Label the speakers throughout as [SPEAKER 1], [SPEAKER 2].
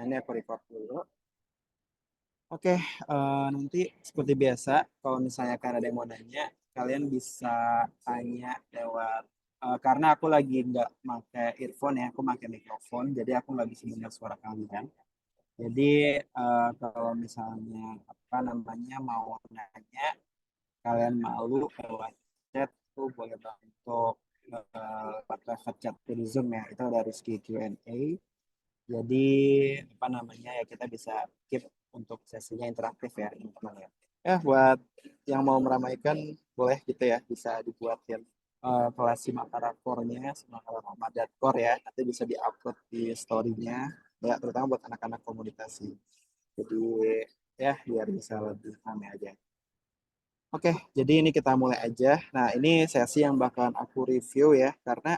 [SPEAKER 1] Nah, ini aku record dulu. Oke, nanti seperti biasa, kalau misalnya kalian ada yang mau nanya, kalian bisa tanya lewat, karena aku lagi nggak pakai earphone ya, aku pakai mikrofon, jadi aku nggak bisa dengar suara kalian. Jadi kalau misalnya apa namanya mau nanya, kalian malu lewat chat, tuh boleh banget untuk pakai chat di Zoom ya, itu ada Rizky Q&A. Jadi apa namanya ya kita bisa keep untuk sesinya interaktif ya teman-teman ya. Ya buat yang mau meramaikan boleh gitu ya bisa dibuatin kelas simak karakternya simak karakter ya nanti bisa diupload di story-nya ya terutama buat anak-anak komunikasi. Jadi ya biar bisa lebih ramai aja. Oke, jadi ini kita mulai aja. Nah, ini sesi yang bakalan aku review ya karena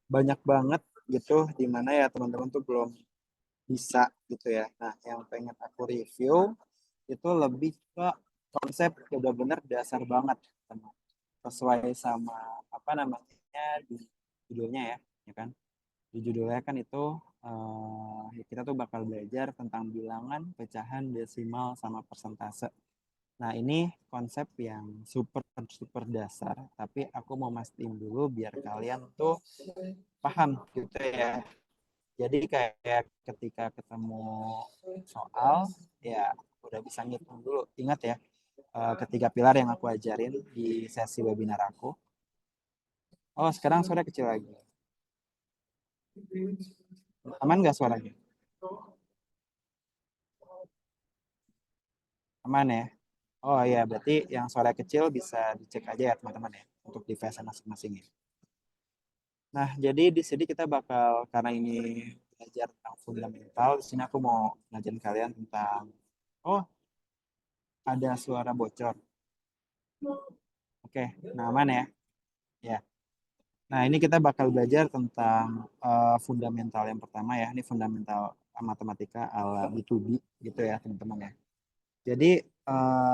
[SPEAKER 1] banyak banget gitu di mana ya teman-teman tuh belum bisa gitu ya. Nah, yang pengen aku review itu lebih ke konsep udah bener dasar banget teman. Sesuai sama apa namanya di judulnya ya kan. Di judulnya kan itu ya kita tuh bakal belajar tentang bilangan, pecahan, desimal sama persentase. Nah, ini konsep yang super super dasar, tapi aku mau mastiin dulu biar kalian tuh paham gitu ya. Jadi kayak ketika ketemu soal, ya udah bisa ngitung dulu. Ingat ya, ketiga pilar yang aku ajarin di sesi webinar aku. Oh, sekarang suara kecil lagi. Aman nggak suaranya? Aman ya? Oh iya, berarti yang suara kecil bisa dicek aja ya teman-teman ya, untuk device masing-masing ya. Nah, jadi di sini kita bakal, karena ini belajar tentang fundamental, di sini aku mau ngajarin kalian tentang, oh ada suara bocor. Oke, nah aman ya? Ya. Nah, ini kita bakal belajar tentang fundamental yang pertama ya. Ini fundamental matematika ala B2B gitu ya, teman-teman ya. Jadi,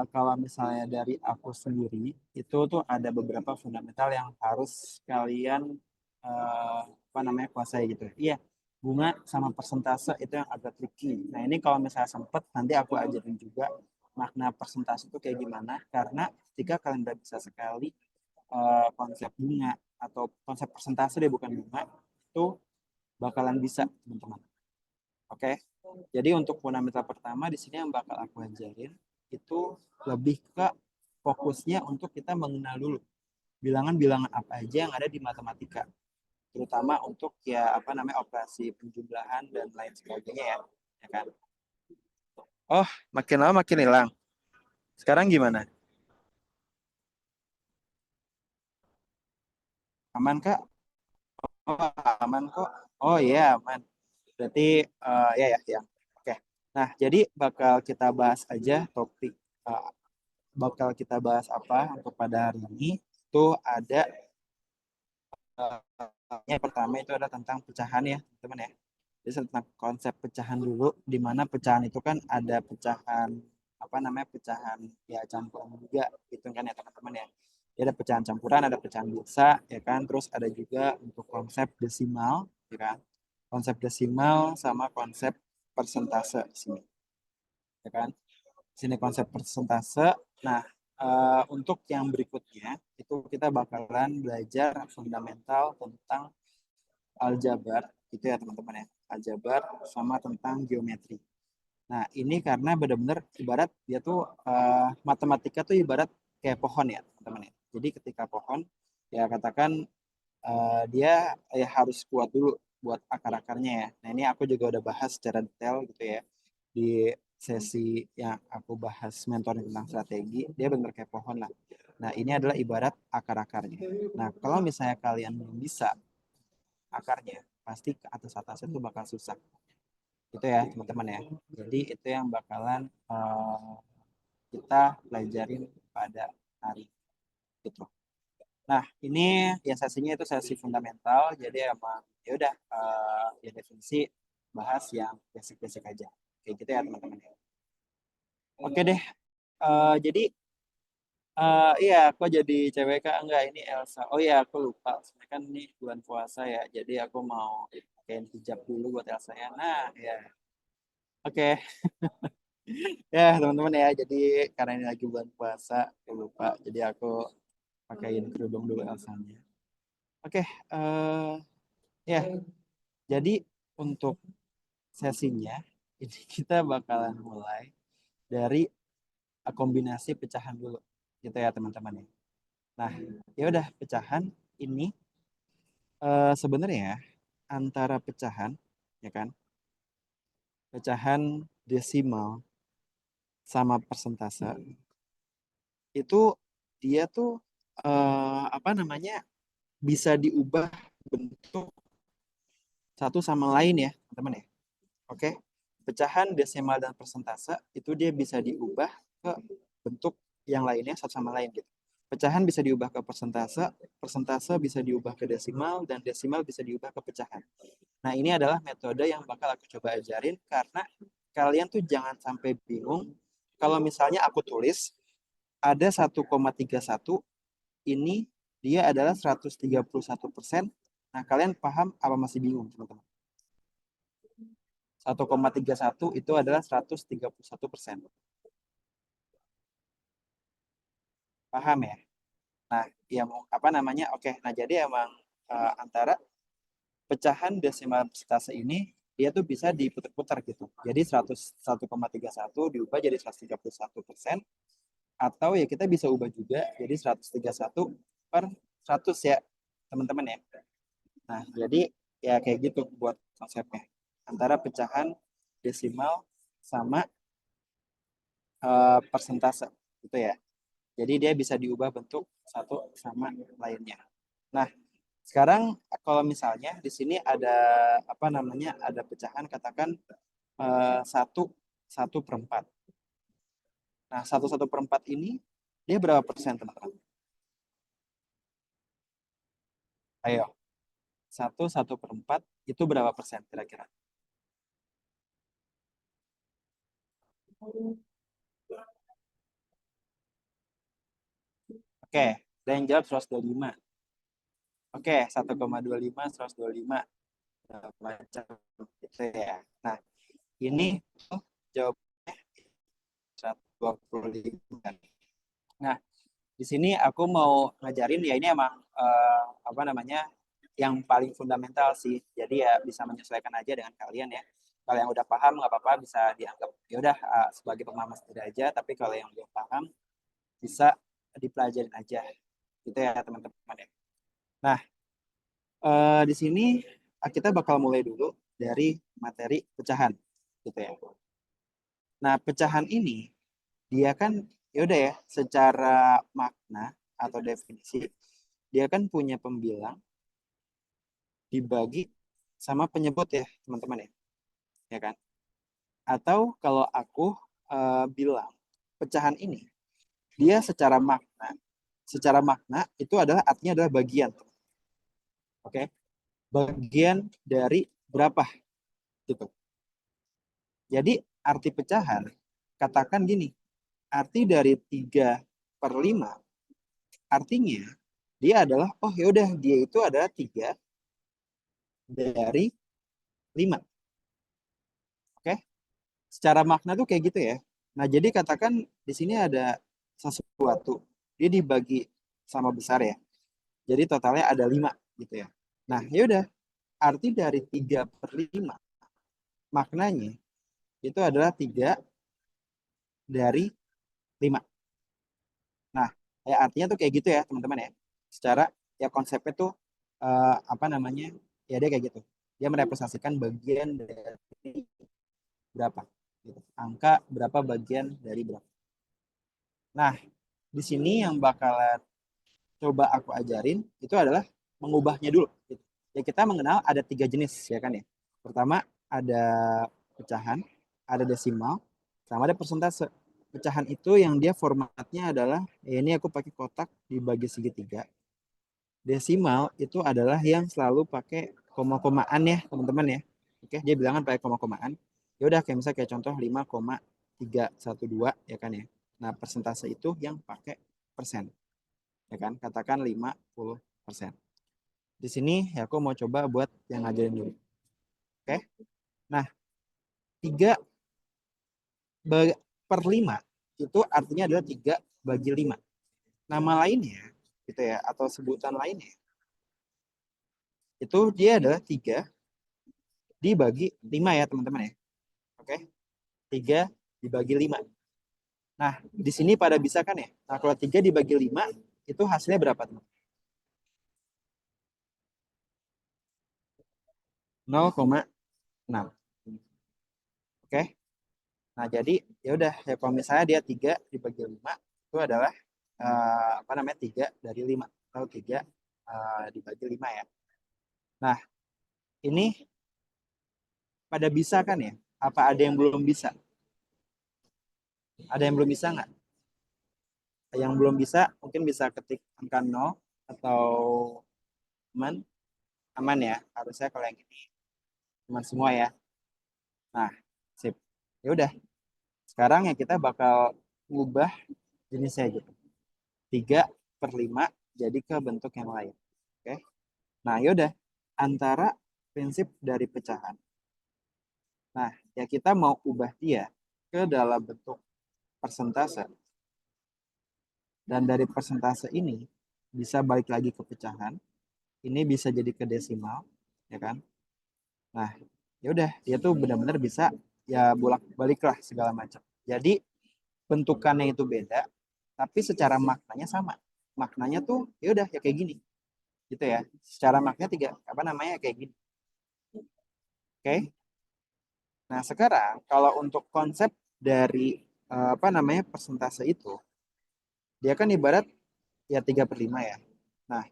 [SPEAKER 1] kalau misalnya dari aku sendiri, itu tuh ada beberapa fundamental yang harus kalian apa namanya kuasai gitu. Iya, bunga sama persentase itu yang agak tricky. Nah, ini kalau misalnya sempet, nanti aku ajarin juga makna persentase itu kayak gimana. Karena ketika kalian udah bisa sekali konsep bunga atau konsep persentase deh bukan bunga itu bakalan bisa teman-teman. Oke. Jadi untuk fundamental pertama di sini yang bakal aku ajarin itu lebih ke fokusnya untuk kita mengenal dulu bilangan-bilangan apa aja yang ada di matematika. Terutama untuk ya apa namanya operasi penjumlahan dan lain sebagainya ya. Ya kan? Oh, makin lama makin hilang. Sekarang gimana? Aman Kak? Oh, aman kok. Oh iya, aman. Berarti ya ya ya. Oke. Nah, jadi bakal kita bahas aja topik eh, bakal kita bahas apa untuk pada hari ini. Itu ada yang pertama itu ada tentang pecahan ya, teman ya. Jadi tentang konsep pecahan dulu, di mana pecahan itu kan ada pecahan apa namanya pecahan ya campuran juga gitu kan ya teman-teman ya. Jadi ada pecahan campuran, ada pecahan biasa ya kan. Terus ada juga untuk konsep desimal, ya kan. Konsep desimal sama konsep persentase di sini, ya kan. Di sini konsep persentase. Nah, untuk yang berikutnya itu kita bakalan belajar fundamental tentang aljabar itu ya teman-teman ya aljabar sama tentang geometri. Nah ini karena benar-benar ibarat dia tuh matematika tuh ibarat kayak pohon ya teman-teman ya. Jadi ketika pohon ya katakan dia ya harus kuat dulu buat akar-akarnya ya. Nah ini aku juga udah bahas secara detail gitu ya di sesi yang aku bahas mentoring tentang strategi. Dia benar kayak pohon lah. Nah ini adalah ibarat akar-akarnya. Nah kalau misalnya kalian belum bisa akarnya pasti ke atas itu bakal susah itu ya teman-teman ya jadi itu yang bakalan kita pelajarin pada hari itu. Nah ini ya sesinya itu sesi fundamental jadi emang ya udah ya definisi bahas yang basic-basic aja kayak gitu ya teman-teman ya. Oke deh. Jadi iya aku jadi CWK enggak ini Elsa. Oh iya aku lupa sebenarnya kan ini bulan puasa ya jadi aku mau pakein hijab dulu buat Elsa ya. Nah ya Oke. Ya, teman-teman ya. Jadi karena ini lagi bulan puasa, aku lupa. Jadi aku pakaiin kerudung dulu Elsanya. Oke, ya. Jadi untuk sesinya ini kita bakalan mulai dari kombinasi pecahan dulu. Gitu ya, teman-teman ya. Nah, ya udah pecahan ini sebenarnya antara pecahan ya kan? Pecahan desimal sama persentase itu dia tuh apa namanya bisa diubah bentuk satu sama lain ya teman-teman ya. Oke, pecahan desimal dan persentase itu dia bisa diubah ke bentuk yang lainnya satu sama lain gitu. Pecahan bisa diubah ke persentase, persentase bisa diubah ke desimal, dan desimal bisa diubah ke pecahan. Nah, ini adalah metode yang bakal aku coba ajarin karena kalian tuh jangan sampai bingung kalau misalnya aku tulis ada 1,31 ini dia adalah 131%. Nah, kalian paham apa masih bingung, teman-teman? 1,31 itu adalah 131%. Paham ya? Nah, ya apa namanya? Oke, nah jadi emang antara pecahan desimal persentase ini dia tuh bisa diputar-putar gitu. Jadi 101,31 diubah jadi 131%, atau ya kita bisa ubah juga jadi 131 per 100 ya, teman-teman ya. Nah, jadi ya kayak gitu buat konsepnya. Antara pecahan desimal sama persentase gitu ya. Jadi dia bisa diubah bentuk satu sama lainnya. Nah, sekarang kalau misalnya di sini ada apa namanya? Ada pecahan katakan satu satu per empat. Nah, satu per empat ini dia berapa persen, teman-teman? Ayo, satu per empat itu berapa persen kira-kira? Oke, dan yang jawab 125. Oke, 1,25, 125 macam gitu ya. Nah, ini tuh jawabnya 125. Nah, di sini aku mau ngajarin ya ini emang apa namanya yang paling fundamental sih. Jadi ya bisa menyesuaikan aja dengan kalian ya. Kalau yang udah paham nggak apa-apa bisa dianggap ya udah sebagai pemahaman sendiri aja. Tapi kalau yang belum paham bisa dipelajarin aja gitu ya teman-teman ya. Nah di sini kita bakal mulai dulu dari materi pecahan gitu ya. Nah pecahan ini dia kan ya udah ya secara makna atau definisi dia kan punya pembilang dibagi sama penyebut ya teman-teman ya kan. Atau kalau aku bilang pecahan ini dia secara makna itu adalah artinya adalah bagian, oke, bagian dari berapa gitu. Jadi arti pecahan katakan gini, arti dari 3/5 artinya dia adalah oh yaudah dia itu adalah 3/5, oke. Secara makna tuh kayak gitu ya. Nah, jadi katakan di sini ada sesuatu. Dia dibagi sama besar ya. Jadi totalnya ada 5 gitu ya. Nah, ya udah. Arti dari 3/5 maknanya itu adalah 3/5. Nah, ya artinya tuh kayak gitu ya, teman-teman ya. Secara ya konsepnya tuh apa namanya? Ya dia kayak gitu. Dia merepresentasikan bagian dari berapa gitu. Angka berapa bagian dari berapa. Nah, di sini yang bakalan coba aku ajarin itu adalah mengubahnya dulu. Gitu. Ya kita mengenal ada 3 jenis ya kan ya. Pertama ada pecahan, ada desimal, sama ada persentase. Pecahan itu yang dia formatnya adalah ya ini aku pakai kotak dibagi segitiga. Desimal itu adalah yang selalu pakai koma-komaan ya teman-teman ya. Oke, dia bilangan pakai koma-komaan. Ya udah kayak misalnya kayak contoh 5,312 ya kan ya. Nah, persentase itu yang pakai persen. Ya kan? Katakan 50%. Di sini ya aku mau coba buat yang ngajarin dulu. Oke. Nah, 3 per 5 itu artinya adalah 3 bagi 5. Nama lainnya gitu ya, atau sebutan lainnya itu dia adalah 3 dibagi 5 ya teman-teman ya. Oke, 3 dibagi 5. Nah, di sini pada bisa kan ya? Nah, kalau 3 dibagi 5 itu hasilnya berapa teman? 0,6. Oke. Nah, jadi ya udah ya kalau misalnya dia 3 dibagi 5 itu adalah apa namanya? 3 dari 5 atau 3 dibagi 5 ya. Nah, ini pada bisa kan ya? Apa ada yang belum bisa? Ada yang belum bisa nggak? Yang belum bisa mungkin bisa ketik angka 0 atau aman, aman ya. Harusnya kalau yang ini aman semua ya. Nah, sip. Ya udah. Sekarang ya kita bakal ngubah jenisnya gitu. 3 per 5 jadi ke bentuk yang lain. Oke. Nah, yaudah. Antara prinsip dari pecahan. Nah, ya kita mau ubah dia ke dalam bentuk persentase. Dan dari persentase ini bisa balik lagi ke pecahan. Ini bisa jadi ke desimal, ya kan? Nah, ya udah, dia tuh benar-benar bisa ya bolak-balik lah segala macam. Jadi bentukannya itu beda, tapi secara maknanya sama. Maknanya tuh ya udah ya kayak gini, gitu ya. Secara maknanya tiga apa namanya kayak gini. Oke. Nah, sekarang kalau untuk konsep dari apa namanya persentase itu, dia kan ibarat ya 3 per 5 ya. Nah,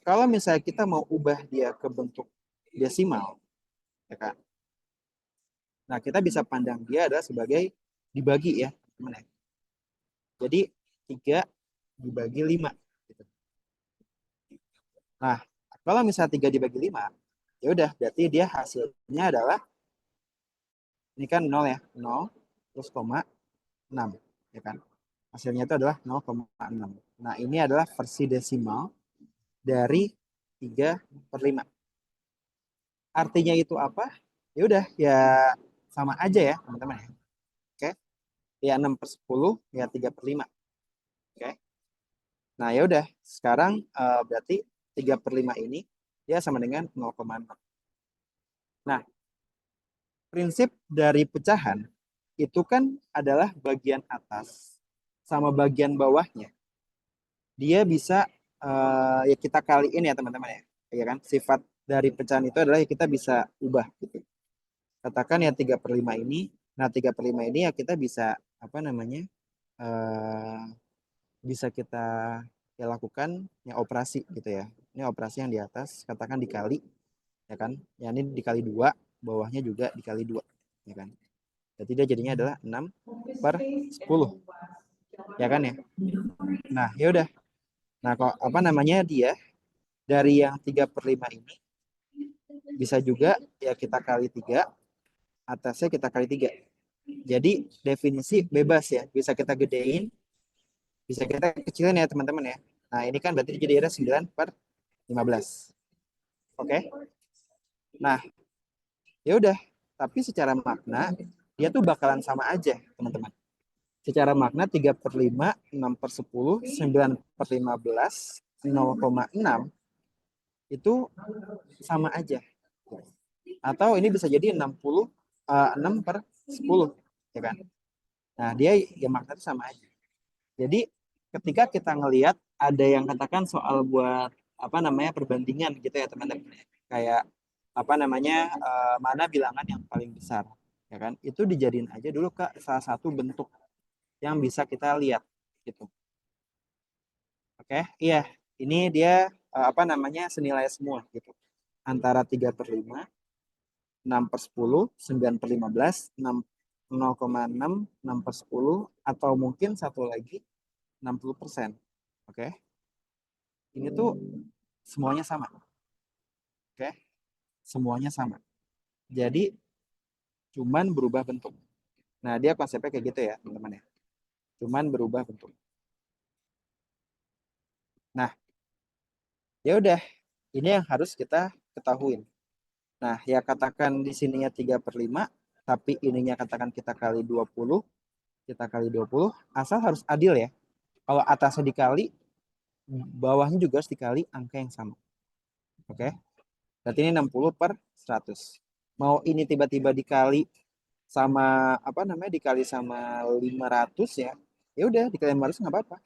[SPEAKER 1] kalau misalnya kita mau ubah dia ke bentuk desimal, ya kan? Nah, kita bisa pandang dia adalah sebagai dibagi ya, teman ya. Jadi 3 dibagi 5. Gitu. Nah, kalau misalnya 3 dibagi 5, ya udah berarti dia hasilnya adalah ini kan 0 ya, 0 terus koma 6 ya kan. Hasilnya itu adalah 0,6. Nah, ini adalah versi desimal dari 3 per 5. Artinya itu apa? Ya udah ya sama aja ya, teman-teman ya. Oke. Ya 6 per 10 ya 3 per 5. Oke. Nah, ya udah. Sekarang berarti 3 per 5 ini dia sama dengan 0,6. Nah, prinsip dari pecahan itu kan adalah bagian atas sama bagian bawahnya. Dia bisa ya kita kaliin ya teman-teman ya. Ya kan? Sifat dari pecahan itu adalah ya kita bisa ubah gitu. Katakan ya 3 per 5 ini. Nah, 3 per 5 ini ya kita bisa apa namanya? eh, bisa kita ya lakukan ya operasi gitu ya. Ini operasi yang di atas katakan dikali ya kan. Ya ini dikali 2, bawahnya juga dikali 2 ya kan. Jadi dia jadinya adalah 6 per 10. Ya kan ya. Nah, ya udah. Nah, kok apa namanya dia dari yang 3 per 5 ini bisa juga ya kita kali 3, atasnya kita kali 3. Jadi definisi bebas ya. Bisa kita gedein, bisa kita kecilin ya teman-teman ya. Nah, ini kan berarti jadi ada 9 per 15. Oke. Nah, ya udah. Tapi secara makna dia tuh bakalan sama aja, teman-teman. Secara makna 3 per 5, 6 per 10, 9 per 15, 0,6 itu sama aja. Atau ini bisa jadi 6 per 10, ya kan? Nah, dia ya makna itu sama aja. Jadi ketika kita ngelihat ada yang katakan soal buat apa namanya perbandingan gitu ya teman-teman, kayak apa namanya mana bilangan yang paling besar, ya kan? Itu dijadiin aja dulu ke salah satu bentuk yang bisa kita lihat gitu. Oke, iya. Ini dia apa namanya senilai semua gitu. Antara 3 per 5, 6 per 10, 9 per 15, 6, 0,6, 6 per 10, atau mungkin satu lagi 60%. Oke, ini tuh semuanya sama. Oke, semuanya sama. Jadi cuman berubah bentuk. Nah, dia konsepnya kayak gitu ya, teman-teman ya. Cuman berubah bentuk. Nah, ya udah, ini yang harus kita ketahui. Nah, ya katakan di sininya 3 per 5, tapi ininya katakan kita kali 20, asal harus adil ya. Kalau atasnya dikali, bawahnya juga harus dikali angka yang sama. Oke? Berarti ini 60 per 100. Mau ini tiba-tiba dikali sama apa namanya, dikali sama 500 ya. Ya udah dikali 500 nggak apa-apa.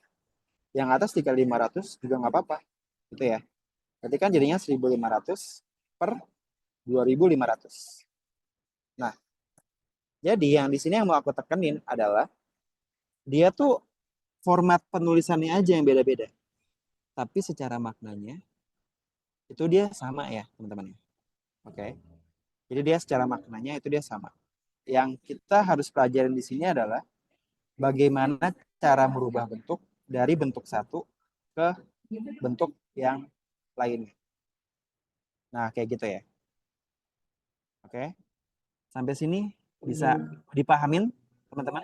[SPEAKER 1] Yang atas dikali 500 juga nggak apa-apa. Gitu ya. Berarti kan jadinya 1500 per 2500. Nah, jadi yang di sini yang mau aku tekenin adalah dia tuh format penulisannya aja yang beda-beda. Tapi secara maknanya itu dia sama ya, teman-teman. Oke. Jadi dia secara maknanya itu dia sama. Yang kita harus pelajarin di sini adalah bagaimana cara merubah bentuk dari bentuk satu ke bentuk yang lainnya. Nah, kayak gitu ya. Oke. Sampai sini bisa dipahamin, teman-teman?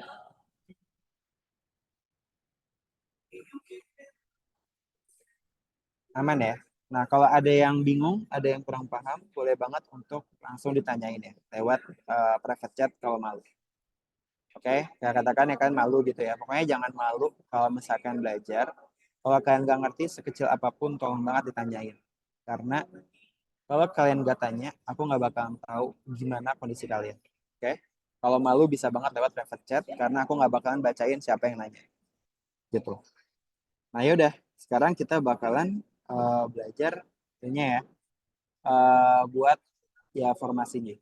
[SPEAKER 1] Aman ya? Nah, kalau ada yang bingung, ada yang kurang paham, boleh banget untuk langsung ditanyain ya, lewat private chat kalau malu. Oke, ya katakan ya kan malu gitu ya. Pokoknya jangan malu kalau misalkan belajar. Kalau kalian nggak ngerti sekecil apapun, tolong banget ditanyain. Karena kalau kalian nggak tanya, aku nggak bakalan tahu gimana kondisi kalian. Oke, kalau malu bisa banget lewat private chat, karena aku nggak bakalan bacain siapa yang nanya. Gitu. Nah yaudah, sekarang kita bakalan belajar ini ya, buat ya formasinya.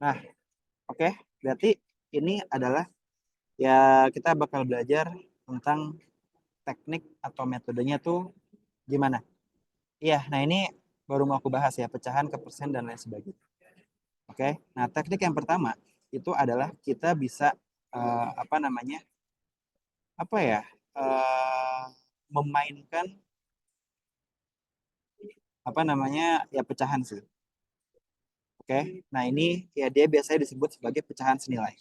[SPEAKER 1] Nah, oke, berarti ini adalah ya kita bakal belajar tentang teknik atau metodenya tuh gimana. Iya, nah ini baru mau aku bahas ya, pecahan ke persen dan lain sebagainya. Oke, nah teknik yang pertama itu adalah kita bisa apa namanya, apa ya, eh, memainkan apa namanya ya pecahan sih. Oke, nah ini ya dia biasanya disebut sebagai pecahan senilai.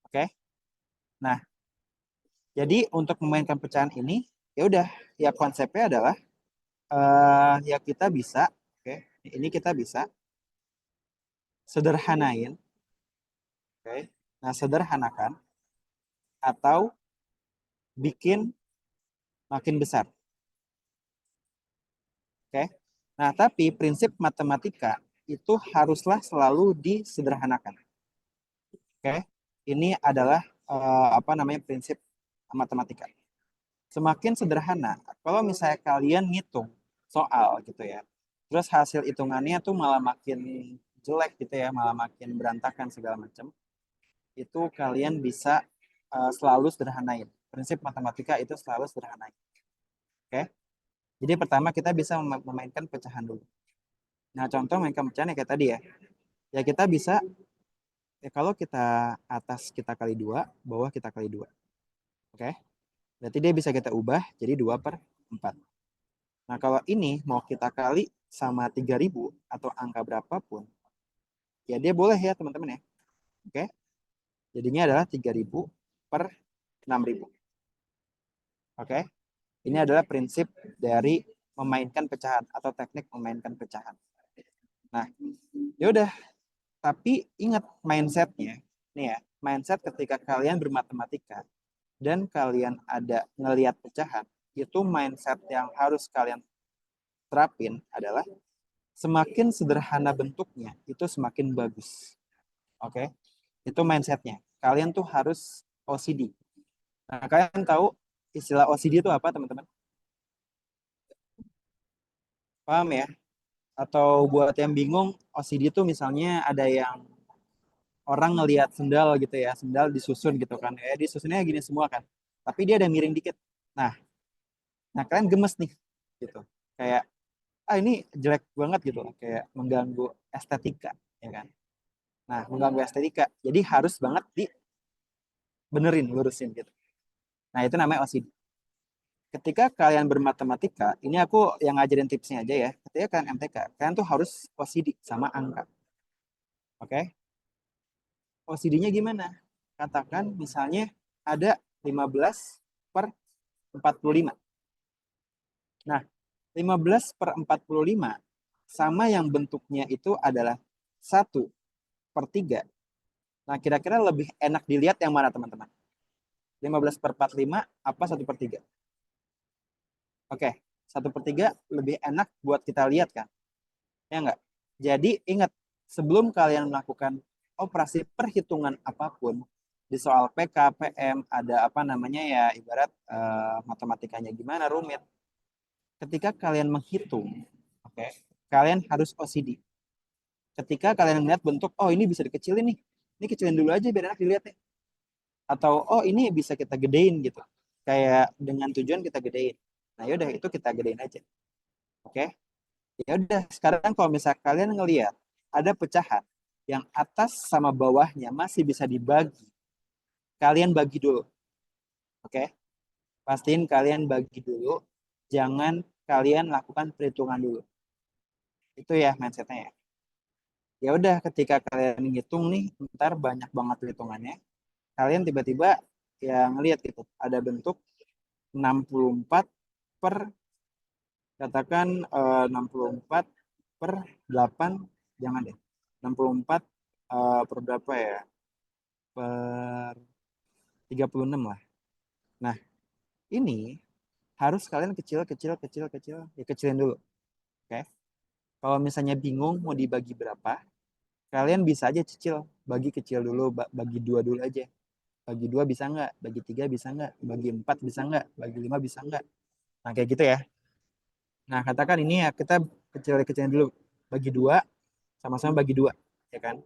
[SPEAKER 1] Oke, nah jadi untuk memainkan pecahan ini ya udah, ya konsepnya adalah ya kita bisa, oke, ini kita bisa sederhanain, oke, nah sederhanakan atau bikin makin besar, oke. Nah tapi prinsip matematika itu haruslah selalu disederhanakan, oke. Ini adalah apa namanya prinsip matematika. Semakin sederhana, kalau misalnya kalian ngitung soal gitu ya, terus hasil hitungannya tuh malah makin jelek gitu ya, malah makin berantakan segala macam, itu kalian bisa selalu sederhanain. Prinsip matematika itu selalu sederhanain. Oke? Jadi pertama kita bisa memainkan pecahan dulu. Nah, contoh mainkan pecahan ya kayak tadi ya. Ya kita bisa, ya kalau kita atas kita kali 2, bawah kita kali 2. Oke? Berarti dia bisa kita ubah jadi 2/4. Nah, kalau ini mau kita kali sama 3000 atau angka berapapun, ya dia boleh ya teman-teman ya. Oke? Jadinya adalah 3000 per 6000. Oke? Ini adalah prinsip dari memainkan pecahan atau teknik memainkan pecahan. Nah, ya udah, tapi ingat mindsetnya. Nih ya, mindset ketika kalian bermatematika dan kalian ada ngelihat pecahan, itu mindset yang harus kalian terapin adalah semakin sederhana bentuknya, itu semakin bagus. Oke? Itu mindsetnya. Kalian tuh harus OCD. Nah, kalian tahu istilah OCD itu apa, teman-teman? Paham ya? Atau buat yang bingung, OCD itu misalnya ada yang orang ngelihat sendal gitu ya, sendal disusun gitu kan. Disusunnya gini semua kan. Tapi dia ada miring dikit. Nah, nah kalian gemes nih gitu. Kayak ini jelek banget gitu, kayak mengganggu estetika, ya kan? Nah, mengganggu estetika. Jadi harus banget dibenerin, lurusin gitu. Nah, itu namanya OCD. Ketika kalian bermatematika, ini aku yang ngajarin tipsnya aja ya. Ketika kalian MTK, kalian tuh harus OCD sama angka. Oke? OCD-nya gimana? Katakan misalnya ada 15/45. Nah, 15/45 sama yang bentuknya itu adalah 1/3. Nah, kira-kira lebih enak dilihat yang mana, teman-teman? 15/45 apa 1/3? Oke, 1/3 lebih enak buat kita lihat kan? Ya enggak? Jadi ingat, sebelum kalian melakukan operasi perhitungan apapun, di soal PK, PM, ada apa namanya ya, ibarat matematikanya gimana, rumit. Ketika kalian menghitung, oke, kalian harus OCD. Ketika kalian melihat bentuk, oh ini bisa dikecilin nih, ini kecilin dulu aja biar enak dilihatnya. Atau oh ini bisa kita gedein gitu, kayak dengan tujuan kita gedein. Nah yaudah itu kita gedein aja, oke. Ya udah, sekarang kalau misalnya kalian ngelihat ada pecahan yang atas sama bawahnya masih bisa dibagi, kalian bagi dulu, oke. Pastiin kalian bagi dulu, jangan kalian lakukan perhitungan dulu. Itu ya mindsetnya ya. Ya udah, ketika kalian ngitung nih, ntar banyak banget perhitungannya. Kalian tiba-tiba ya ngelihat gitu, ada bentuk 64 per, katakan 64/8, jangan deh, 64 per berapa ya, per 36 lah. Nah, ini harus kalian kecil, ya kecilin dulu. Oke. Kalau misalnya bingung mau dibagi berapa, kalian bisa aja cicil, bagi kecil dulu, bagi 2 dulu aja. Bagi 2 bisa nggak? Bagi 3 bisa nggak? Bagi 4 bisa nggak? Bagi 5 bisa nggak? Nah, kayak gitu ya. Nah, katakan ini ya kita kecil-kecilin dulu. Bagi 2, sama-sama bagi 2, ya kan?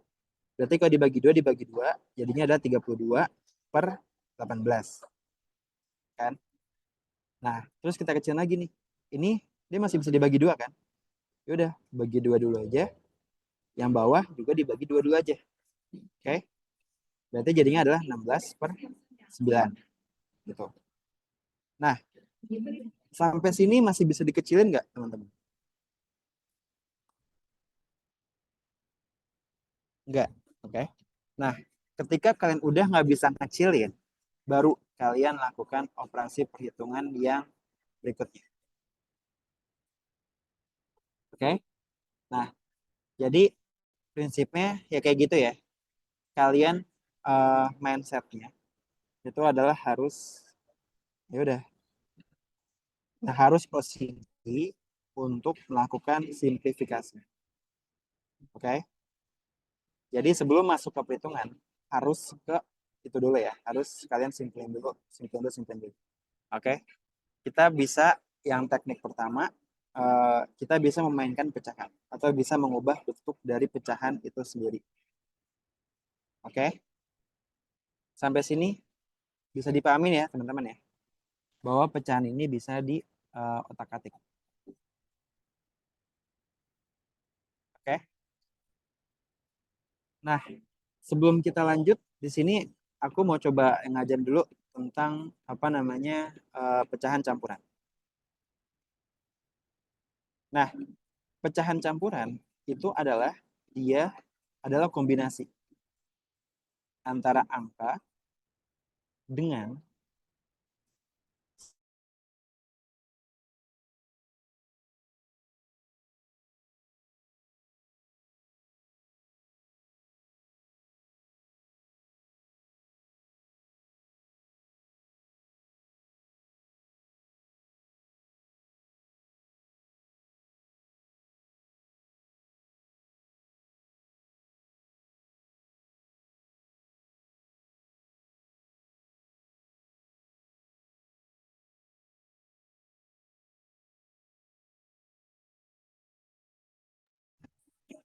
[SPEAKER 1] Berarti kalau dibagi 2, jadinya ada 32/18, kan? Nah, terus kita kecilin lagi nih. Ini dia masih bisa dibagi 2 kan? Ya udah, bagi 2 dulu aja. Yang bawah juga dibagi 2 dulu aja. Oke? Berarti jadinya adalah 16/9 gitu. Nah, sampai sini masih bisa dikecilin nggak, teman-teman? Nggak. Oke? Nah, ketika kalian udah nggak bisa ngecilin, baru kalian lakukan operasi perhitungan yang berikutnya. Oke? Nah, jadi prinsipnya ya kayak gitu ya. Kalian mindsetnya itu adalah harus, ya udah, harus posisi untuk melakukan simplifikasi. Oke? Jadi sebelum masuk ke perhitungan, harus ke itu dulu ya. Harus kalian simplifin dulu, simplifin dulu. Oke? Kita bisa yang teknik pertama, kita bisa memainkan pecahan atau bisa mengubah bentuk dari pecahan itu sendiri. Oke? Sampai sini bisa dipahami ya, teman-teman ya, bahwa pecahan ini bisa di otak-atik. Oke? Nah, sebelum kita lanjut, di sini aku mau coba ngajar dulu tentang apa namanya pecahan campuran. Nah, pecahan campuran itu adalah dia adalah kombinasi antara angka dengan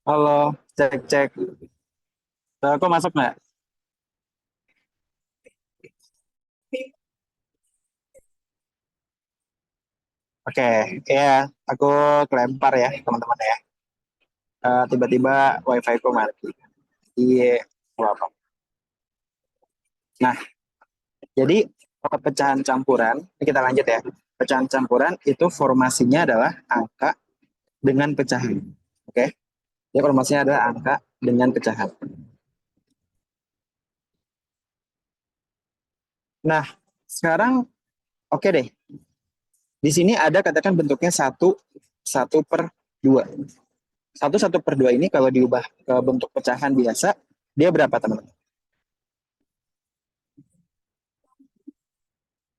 [SPEAKER 1] halo, cek cek. Kok masuk nggak? Oke, ya aku kelempar ya teman-teman ya. Tiba-tiba wifi ku mati. Iya, apa? Nah, jadi pecahan campuran, ini kita lanjut ya. Pecahan campuran itu formasinya adalah angka dengan pecahan. Oke, jadi formasinya adalah angka dengan pecahan. Nah, sekarang oke deh. Di sini ada katakan bentuknya 1/2. 1 per 2 ini kalau diubah ke bentuk pecahan biasa, dia berapa teman-teman?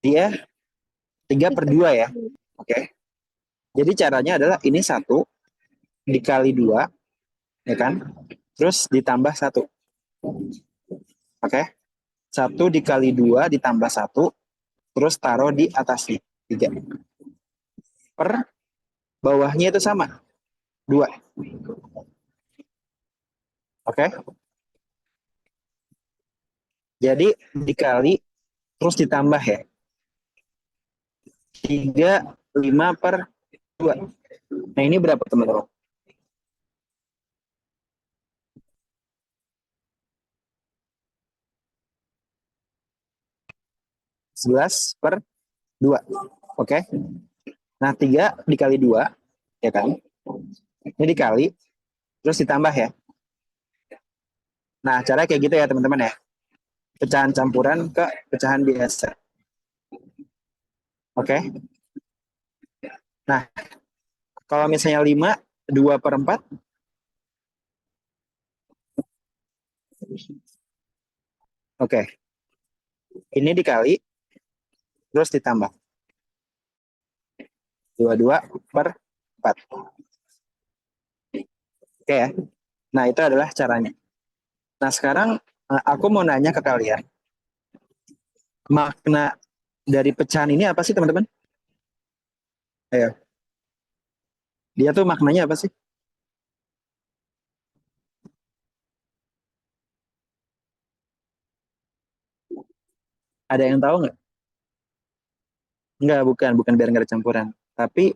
[SPEAKER 1] Dia 3 per 2 ya. Oke. Jadi caranya adalah ini 1 dikali 2, ya kan? Terus ditambah 1. Oke. 1 dikali 2 ditambah 1, terus taruh di atasnya. 3. Per bawahnya itu sama. 2. Oke. Jadi dikali, terus ditambah ya. 35/2. Nah ini berapa teman-teman? 11/2. Oke. Nah 3 dikali 2, ya kan? Ini dikali, terus ditambah ya. Nah cara kayak gitu ya teman-teman ya. Pecahan campuran ke pecahan biasa. Oke. Nah kalau misalnya 5, 2/4. Oke. Ini dikali, terus ditambah. 22/4. Oke ya. Nah itu adalah caranya. Nah sekarang aku mau nanya ke kalian. Makna dari pecahan ini apa sih teman-teman? Ayo. Dia tuh maknanya apa sih? Ada yang tahu nggak? Nggak, bukan. Bukan biar nggak ada campuran. Tapi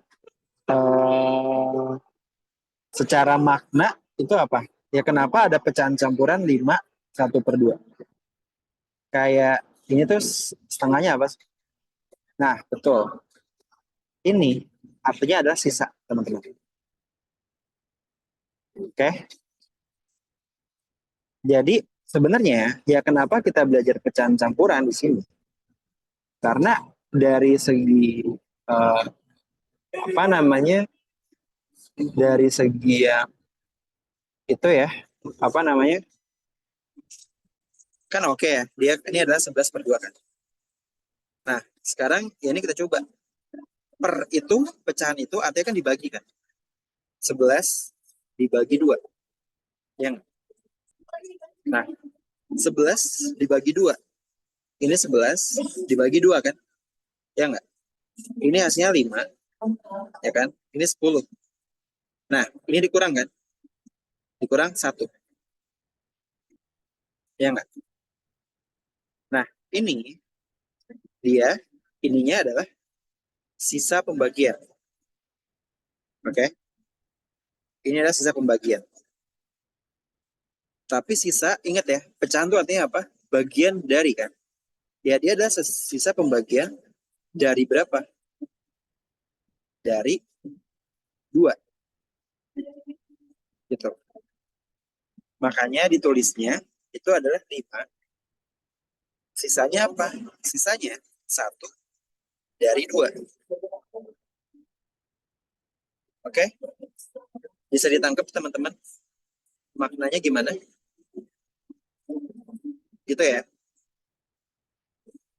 [SPEAKER 1] eh, secara makna itu apa? Ya kenapa ada pecahan campuran 5 1/2? Kayak ini tuh setengahnya apa sih? Nah, betul. Ini artinya adalah sisa, teman-teman. Oke. Jadi sebenarnya ya kenapa kita belajar pecahan campuran di sini? Karena dari segi eh, apa namanya? Dari segi yang itu ya, apa namanya? Kan oke ya, dia ini adalah 11/2 kan. Nah, sekarang ya ini kita coba. Per itu, pecahan itu artinya kan dibagi kan. 11 dibagi 2. Yang Nah, 11 dibagi 2. Ini 11 dibagi 2 kan? Ya enggak? Ini hasilnya 5, ya kan? Ini 10. Nah, ini dikurang kan? Dikurang 1. Ya enggak? Nah, ini dia, ininya adalah sisa pembagian. Oke? Ini adalah sisa pembagian. Tapi sisa, ingat ya, pecahan itu artinya apa? Bagian dari kan? Ya, dia adalah sisa pembagian dari berapa? Dari 2. Gitu. Makanya ditulisnya itu adalah 5. Sisanya apa? Sisanya 1/2. Oke? Bisa ditangkap teman-teman? Maknanya gimana? Gitu ya.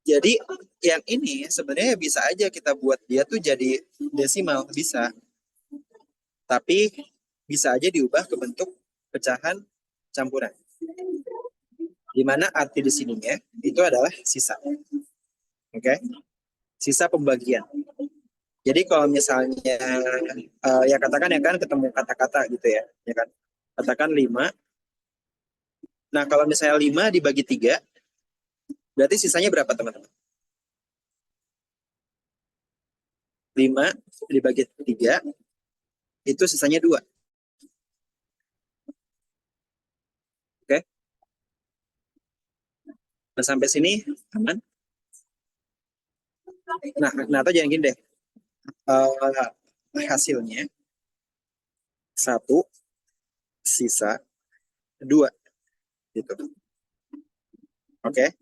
[SPEAKER 1] Jadi yang ini sebenarnya bisa aja kita buat dia tuh jadi desimal, bisa. Tapi bisa aja diubah ke bentuk pecahan campuran. Di mana arti di sininya itu adalah sisa. Oke? Sisa pembagian. Jadi kalau misalnya ya katakan ya kan ketemu kata-kata gitu ya, ya kan. Katakan 5. Nah, kalau misalnya 5 dibagi 3, berarti sisanya berapa, teman-teman? 5 dibagi 3, itu sisanya 2. Oke? Nah, sampai sini aman? Nah atau jangan gini deh. Hasilnya 1, sisa 2. Gitu. Oke?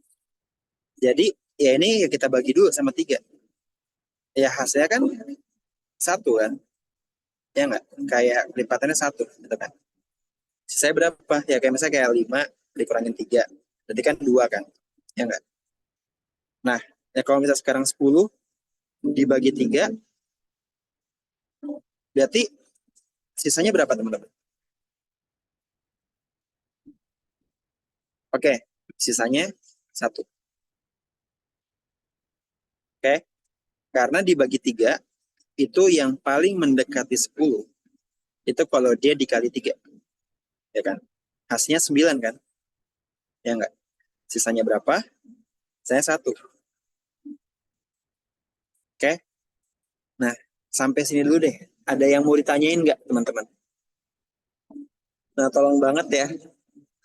[SPEAKER 1] Jadi, ya ini ya kita bagi 2 sama 3. Ya hasilnya kan 1 kan? Ya nggak? Kayak lipatannya 1, gitu kan. Sisanya berapa? Ya kayak misalnya kayak 5 dikurangin 3. Berarti kan 2 kan? Ya nggak? Nah, ya kalau misalnya sekarang 10 dibagi 3, berarti sisanya berapa teman-teman? Oke, sisanya 1. Oke, karena dibagi 3, itu yang paling mendekati 10. Itu kalau dia dikali 3. Ya kan? Hasilnya 9 kan? Ya nggak? Sisanya berapa? Saya 1. Oke, nah sampai sini dulu deh. Ada yang mau ditanyain nggak teman-teman? Nah, tolong banget ya.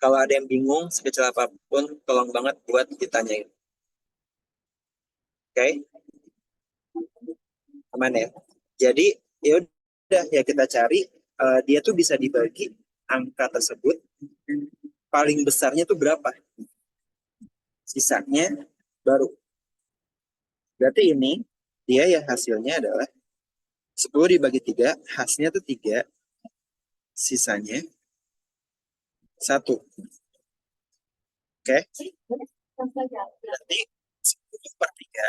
[SPEAKER 1] Kalau ada yang bingung, sekecil apapun, tolong banget buat ditanyain. Oke, aman ya? Jadi, ya udah ya kita cari, dia tuh bisa dibagi angka tersebut, paling besarnya tuh berapa? Sisanya baru. Berarti ini, dia ya hasilnya adalah 10 dibagi 3, hasilnya tuh 3, sisanya 1. Oke, berarti 10 per 3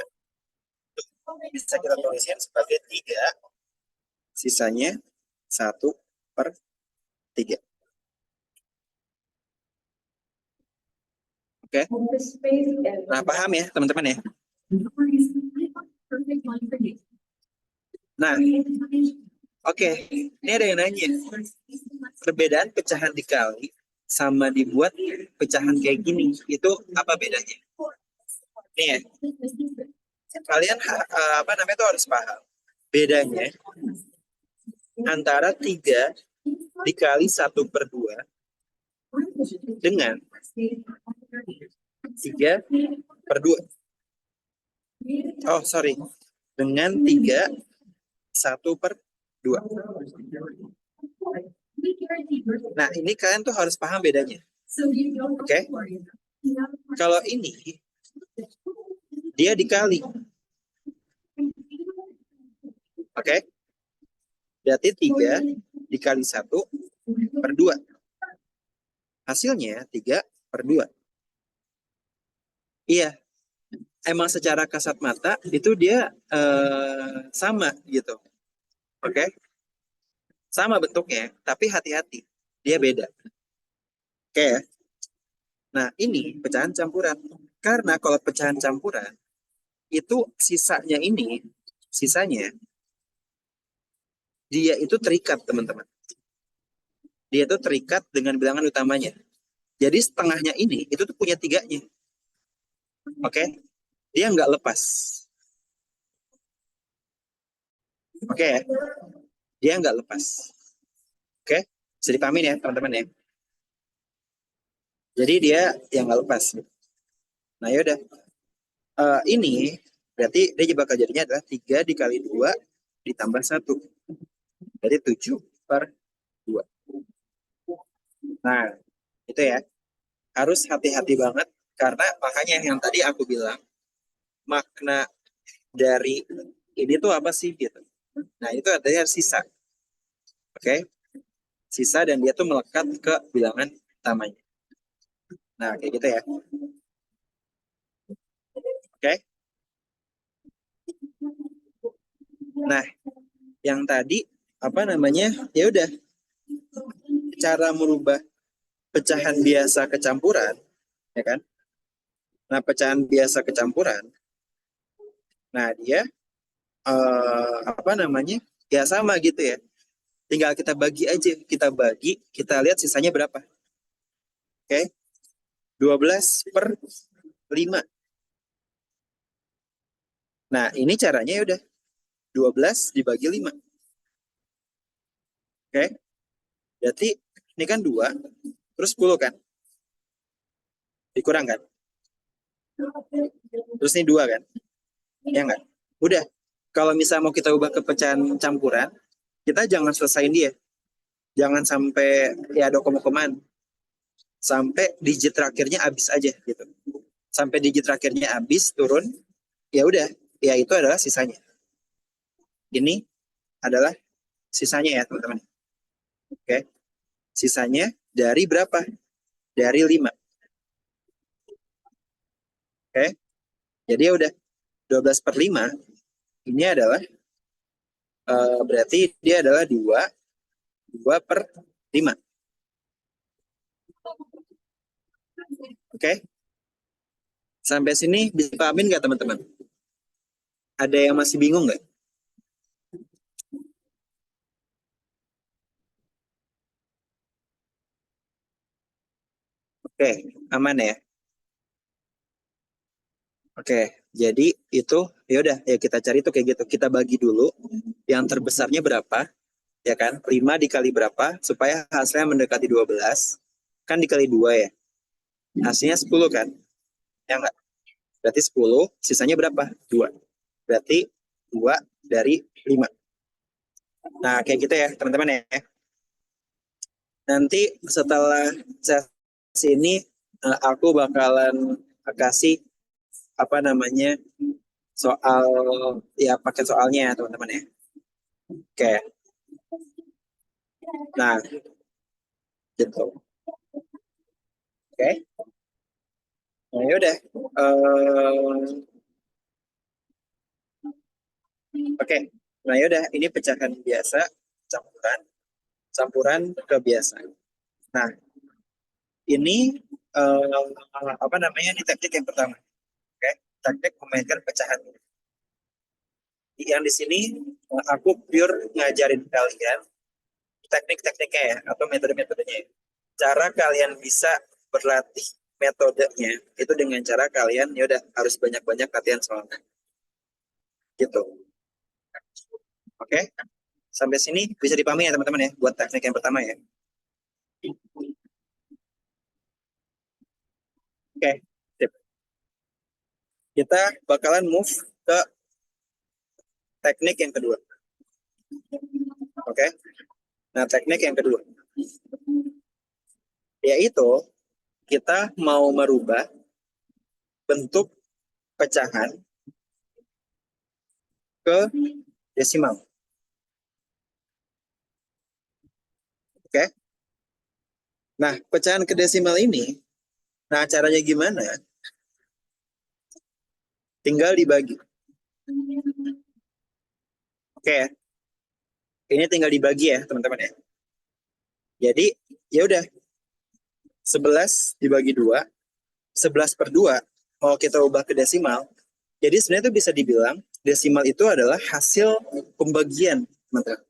[SPEAKER 1] bisa kita tuliskan sebagai 3, sisanya 1 per 3. Oke, nah paham ya teman-teman ya? Nah, oke, ini ada yang nanya. Perbedaan pecahan dikali sama dibuat pecahan kayak gini, itu apa bedanya? Nih ya, kalian apa namanya tuh harus paham. Bedanya antara 3 dikali 1/2 dengan 3/2. Oh, sorry. Dengan 3 1/2. Nah, ini kalian tuh harus paham bedanya. Oke? Kalau ini, dia dikali. Oke? Berarti 3 dikali 1/2. Hasilnya 3/2. Iya, emang secara kasat mata itu dia sama gitu. Oke? Sama bentuknya, tapi hati-hati. Dia beda. Oke ya? Nah, ini pecahan campuran. Karena kalau pecahan campuran, itu sisanya, dia itu terikat, teman-teman. Dia itu terikat dengan bilangan utamanya. Jadi setengahnya ini, itu tuh punya 3-nya. Oke? Dia nggak lepas. Oke ya? Dia nggak lepas. Oke? Bisa dipahamin ya, teman-teman ya? Jadi dia yang nggak lepas. Nah, yaudah. Ini berarti dia bakal jadinya adalah 3 dikali 2 ditambah 1. Jadi 7/2. Nah, itu ya. Harus hati-hati banget karena makanya yang tadi aku bilang makna dari ini tuh apa sih gitu. Nah, itu artinya sisa. Oke? Sisa dan dia tuh melekat ke bilangan utamanya. Nah, kayak gitu ya. Oke? Nah, yang tadi apa namanya? Ya udah, cara merubah pecahan biasa ke campuran, ya kan? Nah, pecahan biasa ke campuran, nah dia apa namanya? Ya sama gitu ya. Tinggal kita bagi aja, kita lihat sisanya berapa. Oke? 12/5. Nah, ini caranya ya udah 12 dibagi 5. Oke? Berarti ini kan 2, terus 10 kan? Dikurang kan? Terus ini 2 kan? Ya enggak? Udah. Kalau misalnya mau kita ubah ke pecahan campuran, kita jangan selesaiin dia. Jangan sampai ya ada koma-komaan. Sampai digit terakhirnya habis aja gitu. Sampai digit terakhirnya habis turun, ya udah, ya itu adalah sisanya. Ini adalah sisanya ya teman-teman. Oke, sisanya dari berapa? Dari 5. Oke, jadi ya udah 12/5 ini adalah berarti dia adalah 2/5. Oke, sampai sini bisa pahamin nggak teman-teman? Ada yang masih bingung nggak? Oke, aman ya. Oke, jadi itu ya udah ya kita cari tuh kayak gitu. Kita bagi dulu yang terbesarnya berapa, ya kan? 5 dikali berapa supaya hasilnya mendekati 12. Kan dikali 2 ya. Hasilnya 10 kan? Ya enggak? Berarti 10, sisanya berapa? 2. Berarti 2 dari 5. Nah, kayak gitu ya, teman-teman ya. Nanti setelah sesi ini aku bakalan kasih apa namanya soal ya paket soalnya teman-teman ya. Oke. Nah, gitu. Oke. Nah, yaudah. Oke. Nah, yaudah. Ini pecahan biasa, campuran, campuran ke biasa. Nah, ini apa namanya? Ini teknik yang pertama. Oke. Teknik memainkan pecahan. Yang di sini aku pure ngajarin kalian teknik-tekniknya ya, atau metode-metodenya. Cara kalian bisa berlatih metodenya itu dengan cara kalian ya udah harus banyak-banyak latihan soalnya. Gitu. Oke? Sampai sini bisa dipahami ya teman-teman ya buat teknik yang pertama ya. Oke. Sip. Kita bakalan move ke teknik yang kedua. Oke? Nah, teknik yang kedua yaitu kita mau merubah bentuk pecahan ke desimal. Oke? Nah, pecahan ke desimal ini, nah caranya gimana? Tinggal dibagi. Oke, ini tinggal dibagi ya, teman-teman ya. Jadi, ya udah 11 dibagi 2, 11/2 mau kita ubah ke desimal. Jadi sebenarnya itu bisa dibilang desimal itu adalah hasil pembagian, teman-teman.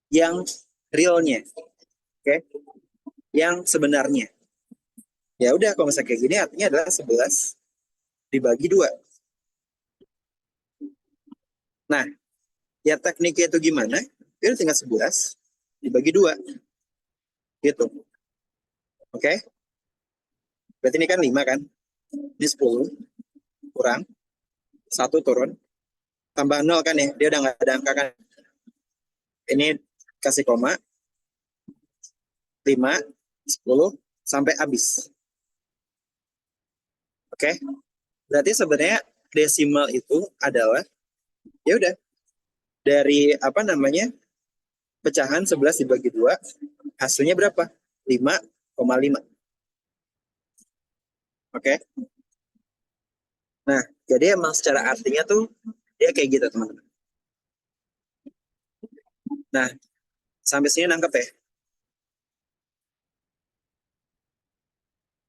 [SPEAKER 1] Yang realnya, oke? Yang sebenarnya. Ya udah kalau misalnya kayak gini artinya adalah 11 dibagi 2. Nah, ya tekniknya itu gimana? Itu tinggal 11 dibagi 2. Gitu. Oke? Berarti ini kan 5 kan? Ini 10 kurang 1 turun tambah 0 kan ya? Dia udah nggak ada angka kan? Ini kasih koma 5 10 sampai habis. Oke? Berarti sebenarnya desimal itu adalah ya udah dari apa namanya? Pecahan 11 dibagi 2 hasilnya berapa? 5,5. Oke? Nah, jadi emang secara artinya tuh dia kayak gitu, teman-teman. Nah, sampai sini nangkep ya?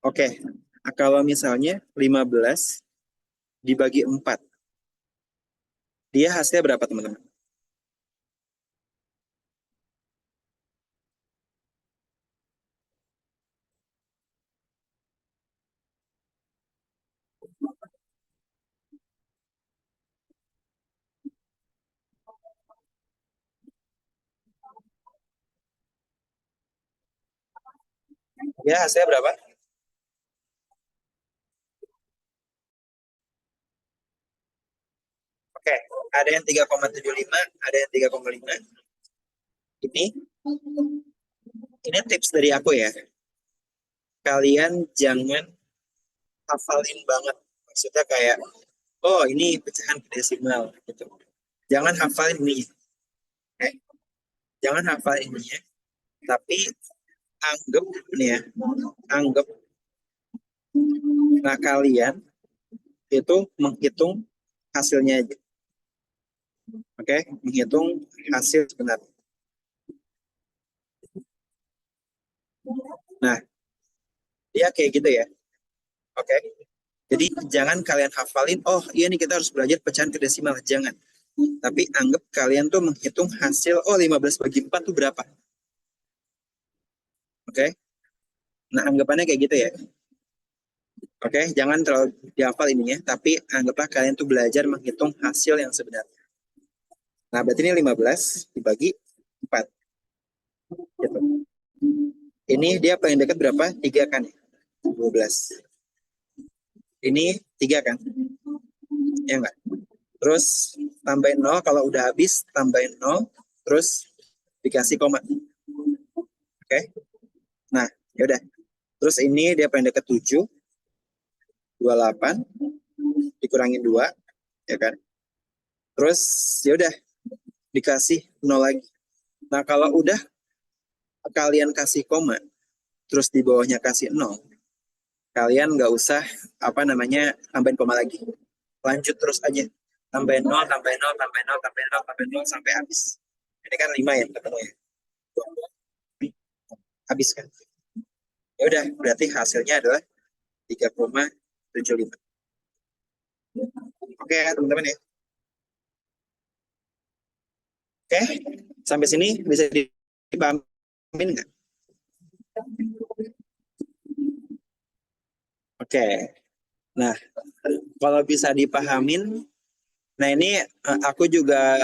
[SPEAKER 1] Oke. Kalau misalnya 15 dibagi 4, dia hasilnya berapa, teman-teman? Dia hasilnya berapa? Oke, ada yang 3,75, ada yang 3,5. Ini ini tips dari aku ya. Kalian jangan hafalin banget. Maksudnya kayak, oh ini pecahan desimal gitu. Jangan hafalin ini. Oke? Jangan hafal ini ya, tapi anggap nih ya, anggap nah kalian itu menghitung hasilnya aja. Oke, menghitung hasil sebenarnya. Nah, dia kayak gitu ya. Oke. Jadi jangan kalian hafalin, oh iya nih kita harus belajar pecahan ke desimal. Jangan. Tapi anggap kalian tuh menghitung hasil, oh 15 bagi 4 tuh berapa. Oke. Nah, anggapannya kayak gitu ya. Oke, jangan terlalu dihafal ininya, tapi anggaplah kalian tuh belajar menghitung hasil yang sebenarnya. Nah, berarti ini 15 dibagi 4. Gitu. Ini dia paling dekat berapa? 3 kan ya? 12. Ini 3 kan? Ya enggak? Terus tambahin 0, kalau udah habis tambahin 0, terus dikasih koma. Oke? Nah, yaudah. Terus ini dia paling dekat 7, 28, dikurangin 2, ya kan? Terus yaudah, dikasih 0 lagi. Nah, kalau udah kalian kasih koma, terus di bawahnya kasih 0, kalian nggak usah apa namanya tambahin koma lagi. Lanjut terus aja. Tambahin 0, tambahin 0, tambahin 0, tambahin 0, tambahin 0 sampai habis. Ini kan 5 ya ketemu ya. Habis kan. Ya udah, berarti hasilnya adalah 3,75. Oke, teman-teman ya. Oke, sampai sini bisa dipahamin nggak? Oke, nah kalau bisa dipahamin, nah ini aku juga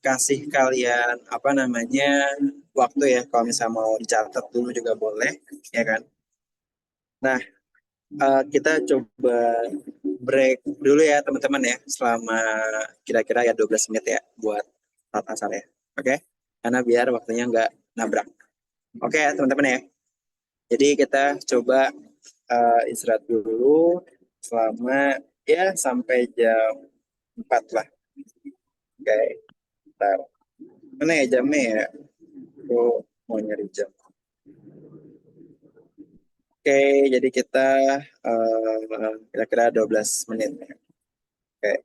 [SPEAKER 1] kasih kalian apa namanya waktu ya, kalau misalnya mau dicatat dulu juga boleh, ya kan? Nah, kita coba break dulu ya teman-teman ya, selama kira-kira ya 12 menit ya buat saat asar ya. Oke? Karena biar waktunya nggak nabrak. Oke ya teman-teman ya. Jadi kita coba istirahat dulu selama ya sampai jam 4 lah. Oke, bentar. Mana ya jamnya ya? Aku mau nyari jam. Oke, jadi kita kira-kira 12 menit. Oke.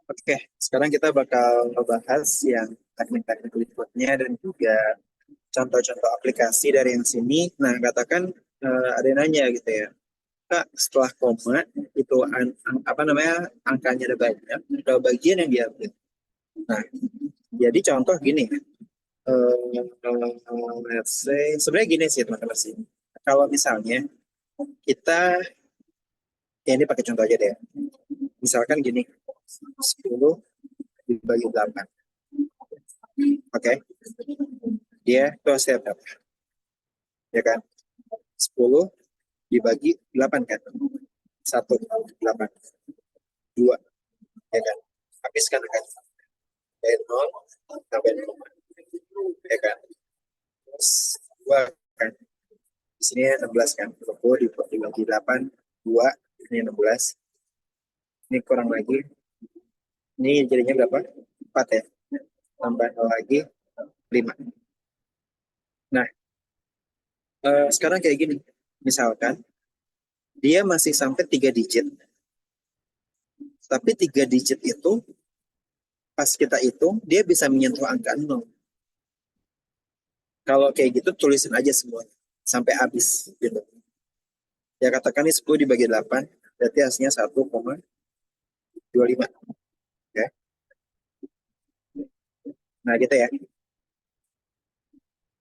[SPEAKER 1] Oke, sekarang kita bakal ngebahas yang teknik-teknik berikutnya dan juga contoh-contoh aplikasi dari yang sini. Nah, katakan ada yang nanya gitu ya, Kak, setelah koma itu apa namanya angkanya ada banyak, ada bagian yang diambil. Nah, jadi contoh gini, let's say, sebenarnya gini sih teman-teman sih. Kalau misalnya kita, ya ini pakai contoh aja deh. Misalkan gini, 10 dibagi 8. Oke, dia itu hasilnya berapa? Ya kan? 10 dibagi 8 kan? 1, 8, 2, ya kan? Habiskan kan? Dari 0 sampai 0, ya kan? Terus 2 kan? Di sini 16 kan? 20 dibagi 8, 2, ini 16. Ini kurang lagi. Ini jadinya berapa? 4 ya? Tambah 0 lagi, 5. Nah, sekarang kayak gini. Misalkan, dia masih sampai 3 digit. Tapi 3 digit itu, pas kita hitung, dia bisa menyentuh angka 0. Kalau kayak gitu, tulisin aja semuanya. Sampai habis, gitu. Ya katakan ini 10 dibagi 8, berarti hasilnya 1,25. Ya. Nah, gitu ya.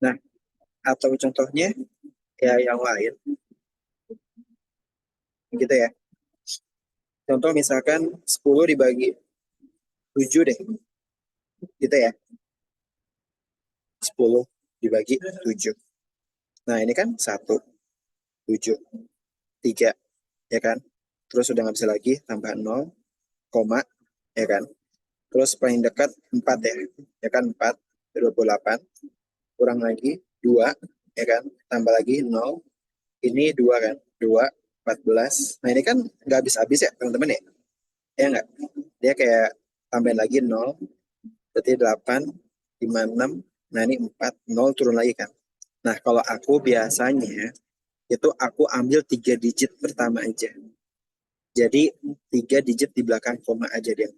[SPEAKER 1] Nah, atau contohnya, ya yang lain, gitu ya. Contoh misalkan 10 dibagi 7 deh, gitu ya. 10 dibagi 7. Nah, ini kan 1, 7, 3, ya kan? Terus udah nggak bisa lagi, tambah 0, koma, ya kan? Terus paling dekat 4 ya, ya kan? 4, 28, kurang lagi 2, ya kan? Tambah lagi 0, ini 2 kan? 2, 14. Nah, ini kan nggak habis-habis ya, teman-teman ya? Ya nggak? Dia kayak tambahin lagi 0, berarti 8, 5, 6. Nah, ini 4, 0 turun lagi kan? Nah, kalau aku biasanya itu aku ambil 3 digit pertama aja. Jadi 3 digit di belakang koma aja dia.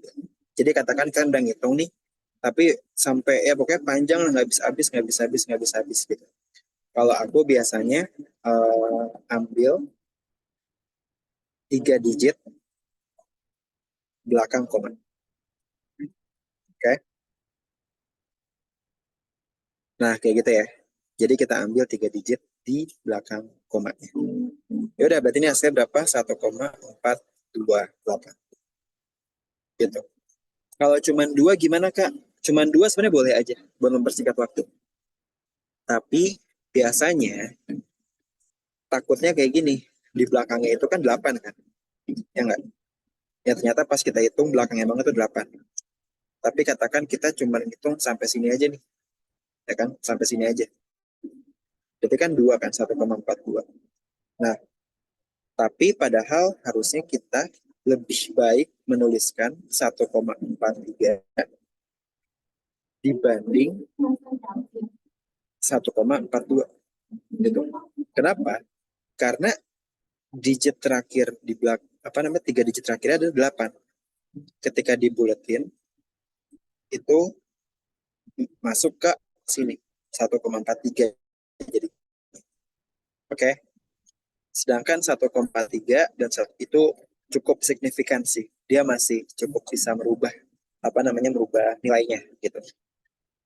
[SPEAKER 1] Jadi katakan kan udah ngitung nih, tapi sampai ya pokoknya panjang lah, nggak bisa habis, nggak bisa habis, nggak bisa habis gitu. Kalau aku biasanya ambil 3 digit belakang koma. Oke, nah kayak gitu ya. Jadi kita ambil 3 digit di belakang komanya. Ya udah, berarti ini hasilnya berapa? 1,428 gitu. Kalau cuma dua gimana Kak? Cuma dua sebenarnya boleh aja buat mempersingkat waktu. Tapi biasanya takutnya kayak gini, di belakangnya itu kan 8 kan, ya enggak? Ya ternyata pas kita hitung belakangnya banget itu 8. Tapi katakan kita cuma hitung sampai sini aja nih, ya kan? Sampai sini aja. Berarti kan 2 kan, 1,42. Nah, tapi padahal harusnya kita lebih baik menuliskan 1,43 dibanding 1,42 gitu. Kenapa? Karena digit terakhir di belakang apa namanya 3 digit terakhir ada 8. Ketika dibuletin itu masuk ke sini 1,43 jadi oke. Sedangkan 1,3 dan itu cukup signifikan sih. Dia masih cukup bisa merubah apa namanya merubah nilainya gitu.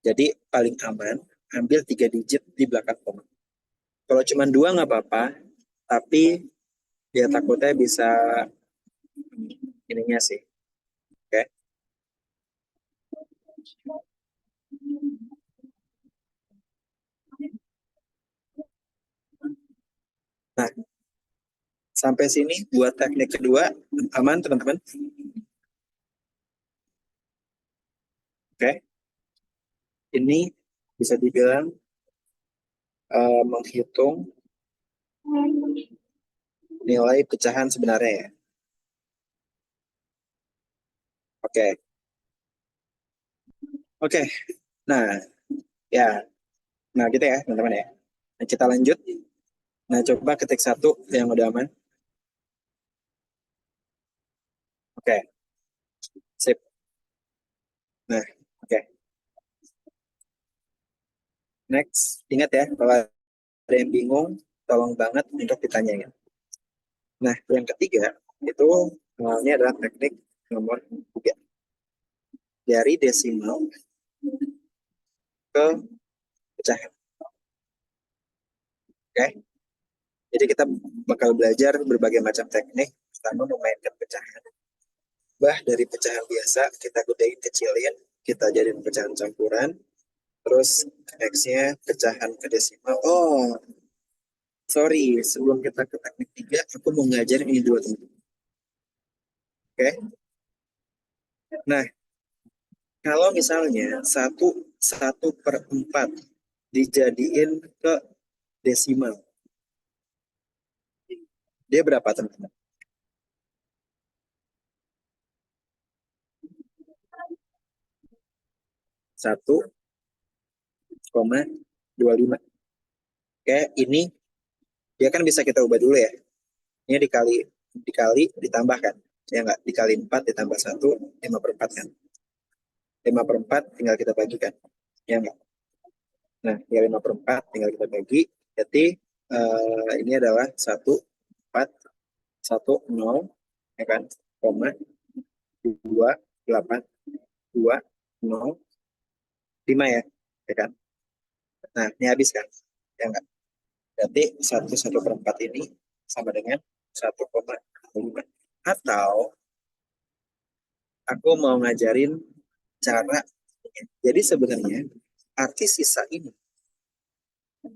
[SPEAKER 1] Jadi paling aman ambil 3 digit di belakang koma. Kalau cuma dua nggak apa-apa, tapi dia takutnya bisa ininya sih. Oke. Nah, sampai sini buat teknik kedua aman teman-teman. Oke. Ini bisa dibilang menghitung nilai pecahan sebenarnya ya. Oke. Oke. Nah, ya. Nah, gitu ya, teman-teman ya. Nah, kita lanjut. Nah, coba ketik satu yang udah aman. Oke, sip. Nah, oke. Next, ingat ya, kalau ada yang bingung, tolong banget untuk ditanyain. Nah, yang ketiga, itu ini adalah teknik nomor 3. Dari desimal ke pecahan. Oke? Jadi kita bakal belajar berbagai macam teknik, pertama memainkan pecahan. Dari pecahan biasa, kita gedein, kecilin, kita jadiin pecahan campuran, terus nextnya pecahan ke desimal. Oh, sorry, sebelum kita ke teknik 3, aku mau ngajarin ini dua teman. Oke? Nah, kalau misalnya 1/4 dijadiin ke desimal, dia berapa teman-teman? 1,25. Oke, ini dia kan bisa kita ubah dulu ya. Ini dikali ditambahkan. Ya enggak, dikali 4 ditambah 1, 5/4 kan. 5/4 tinggal kita bagikan. Ya enggak? Nah, tinggal 5/4 tinggal kita bagi. Jadi ini adalah 1/4, 1,0, ya kan? Koma, 2,8, 2,0, 5 ya. Ya kan? Nah, ini habis kan? Ya enggak? Berarti 1/4 ini sama dengan 1,5. Atau aku mau ngajarin cara. Jadi sebenarnya arti sisa ini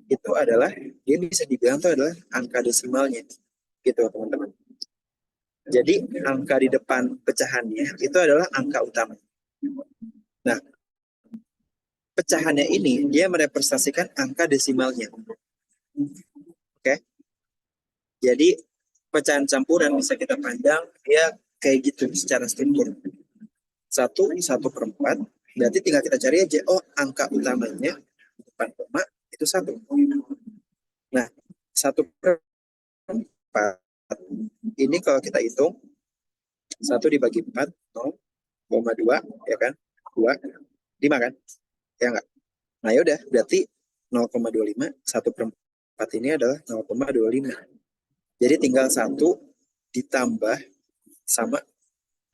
[SPEAKER 1] itu adalah, dia bisa dibilang itu adalah angka desimalnya, gitu teman-teman. Jadi angka di depan pecahannya itu adalah angka utama. Nah, pecahannya ini dia merepresentasikan angka desimalnya. Oke? Jadi pecahan campuran bisa kita pandang dia kayak gitu secara struktur. 1/4, berarti tinggal kita cari aja, oh angka utamanya depan koma itu 1. Nah, 1/4 ini kalau kita hitung, 1 dibagi 4, 0,2, ya kan? 2, 5 kan? Ya enggak? Nah ya udah, berarti 0,25, 1/4 ini adalah 0,25. Jadi tinggal 1 ditambah sama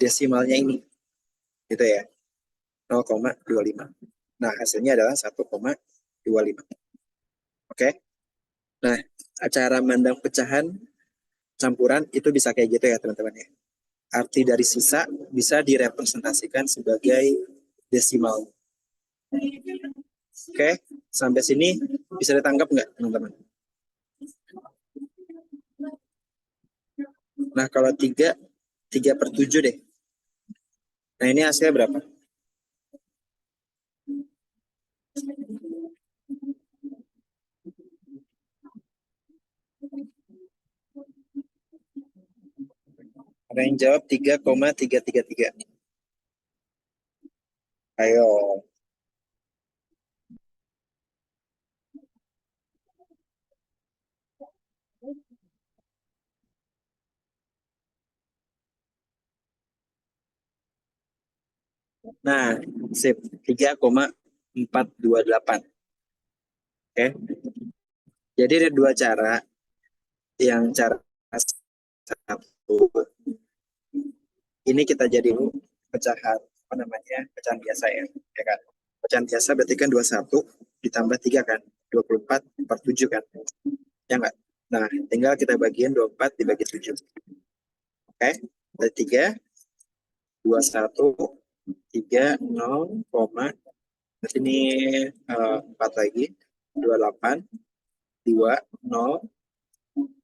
[SPEAKER 1] desimalnya ini. Gitu ya. 0,25. Nah, hasilnya adalah 1,25. Oke? Nah, cara mandang pecahan campuran itu bisa kayak gitu ya, teman-teman ya. Arti dari sisa bisa direpresentasikan sebagai desimal. Oke, sampai sini bisa ditangkap nggak, teman-teman? Nah, kalau 3/7 deh. Nah, ini hasilnya berapa? Ada yang jawab 3,333. Ayo. Nah, sip. 3,428. Oke. Jadi ada dua cara. Yang cara satu, ini kita jadi pecahan, apa namanya, pecahan biasa ya, ya kan? Pecahan biasa berarti kan 21 ditambah 3 kan? 24, 47 kan? Ya enggak? Nah, tinggal kita bagiin 24 dibagi 7. Oke? Ada 3, 21, 3, 0, koma. Berarti ini 4 lagi. 28, 2, 0,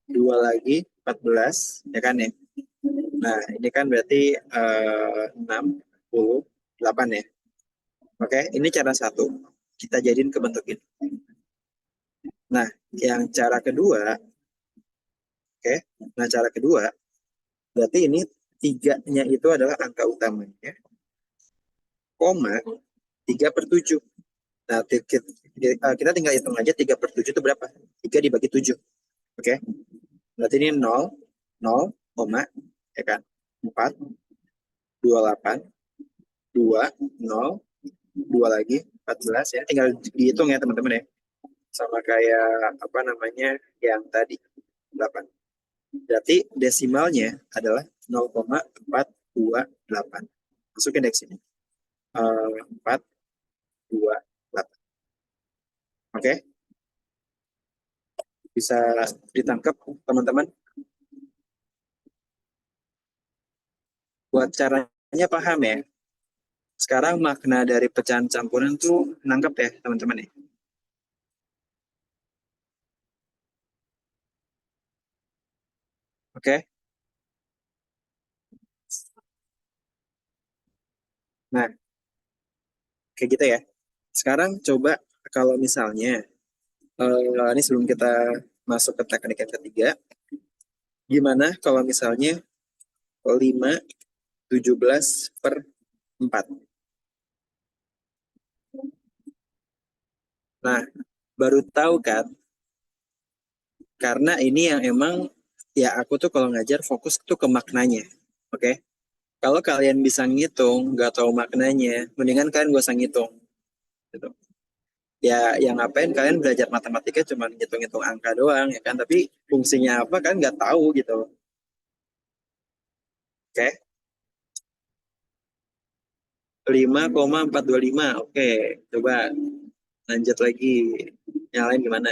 [SPEAKER 1] 2 lagi, 14. Ya kan ya? Nah, ini kan berarti 68 ya. Oke, ini cara satu. Kita jadiin ke bentuk ini. Nah, yang cara kedua, oke. Nah, cara kedua, berarti ini 3-nya itu adalah angka utamanya, koma 3/7. Nah, kita tinggal hitung aja 3/7 itu berapa? 3 dibagi 7. Oke. Berarti ini 0, 0, koma, ya kan? 4, 28, 2, 0, 2 lagi, 14 ya. Tinggal dihitung ya teman-teman ya. Sama kayak apa namanya yang tadi, 8. Berarti desimalnya adalah 0,428. Masukin dari sini. 428. Oke, bisa ditangkap teman-teman. Buat caranya paham ya. Sekarang makna dari pecahan campuran tuh nangkep ya teman-teman ya. Oke. Nah, kayak gitu ya. Sekarang coba kalau misalnya ini sebelum kita masuk ke teknik yang ketiga, gimana kalau misalnya 5/17/4. Nah, baru tahu kan, karena ini yang emang ya aku tuh kalau ngajar fokus tuh ke maknanya. Oke? Kalau kalian bisa ngitung, nggak tahu maknanya, mendingan kalian gak usah ngitung. Gitu. Ya, yang ngapain kalian belajar matematika cuma ngitung-ngitung angka doang, ya kan? Tapi fungsinya apa kan nggak tahu gitu. Oke? 5,425. Oke, coba lanjut lagi. Yang lain gimana?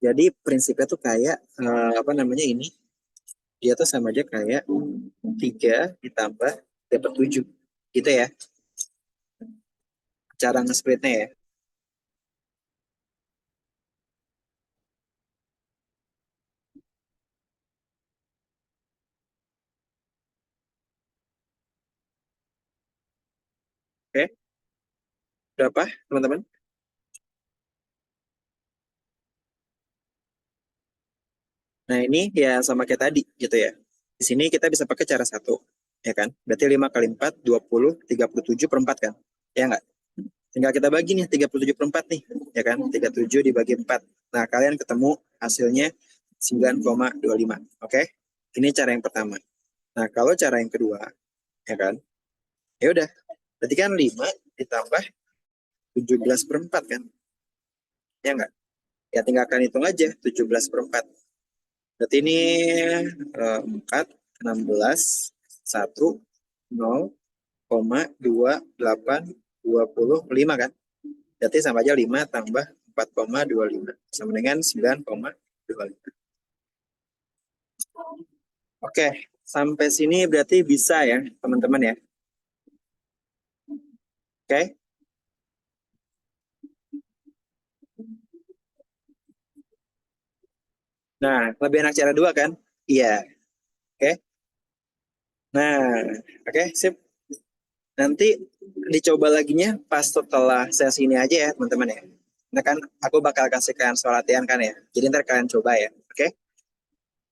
[SPEAKER 1] Jadi prinsipnya tuh kayak apa namanya ini? Dia tuh sama aja kayak 3 ditambah dapat 7. Gitu ya, cara nge-splitnya ya. Oke, berapa teman-teman? Nah ini ya sama kayak tadi gitu ya. Di sini kita bisa pakai cara satu, ya kan? Berarti 5 kali 4, 20, 37/4 kan? Ya nggak? Tinggal kita bagi nih, 37/4 nih, ya kan? 37 dibagi 4. Nah, kalian ketemu hasilnya 9,25. Oke? Ini cara yang pertama. Nah, kalau cara yang kedua, ya kan? Ya udah, berarti kan 5 ditambah 17/4 kan? Ya nggak? Ya tinggal kalian hitung aja, 17/4. Berarti ini 4, 16, 1, 0,2825 kan? Berarti sama aja 5 tambah 4,25. Sama dengan 9,25. Oke, sampai sini berarti bisa ya teman-teman ya. Oke, nah lebih enak cara dua kan? Iya, oke. Nah, oke, sip. Nanti dicoba laginya pas setelah sesi ini aja ya teman-teman ya. Nah kan aku bakal kasih kalian soal latihan kan ya. Jadi ntar kalian coba ya, oke?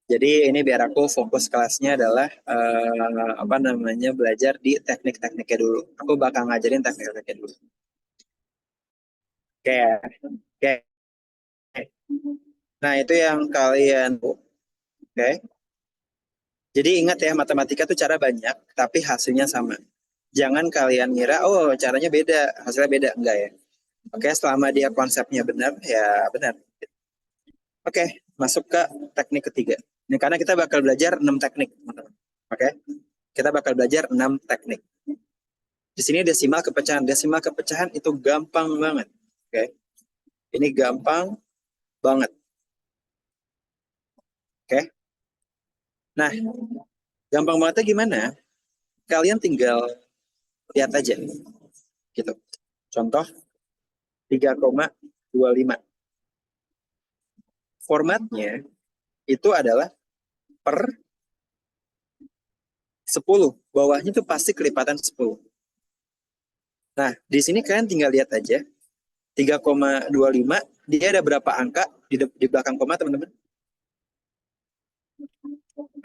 [SPEAKER 1] Jadi ini biar aku fokus kelasnya adalah apa namanya belajar di teknik-tekniknya dulu. Aku bakal ngajarin teknik-tekniknya dulu. Oke, oke. Nah itu yang kalian, oke. Jadi ingat ya matematika tuh cara banyak, tapi hasilnya sama. Jangan kalian ngira, oh caranya beda, hasilnya beda. Enggak ya. Oke, selama dia konsepnya benar, ya benar. Oke, masuk ke teknik ketiga. Ini karena kita bakal belajar 6 teknik, teman-teman. Oke, kita bakal belajar 6 teknik. Di sini desimal kepecahan. Desimal kepecahan itu gampang banget. Oke, ini gampang banget. Oke, nah gampang bangetnya gimana? Kalian tinggal lihat aja, gitu. Contoh 3,25. Formatnya itu adalah per 10. Bawahnya itu pasti kelipatan 10. Nah, di sini kalian tinggal lihat aja. 3,25, dia ada berapa angka di belakang koma, teman-teman?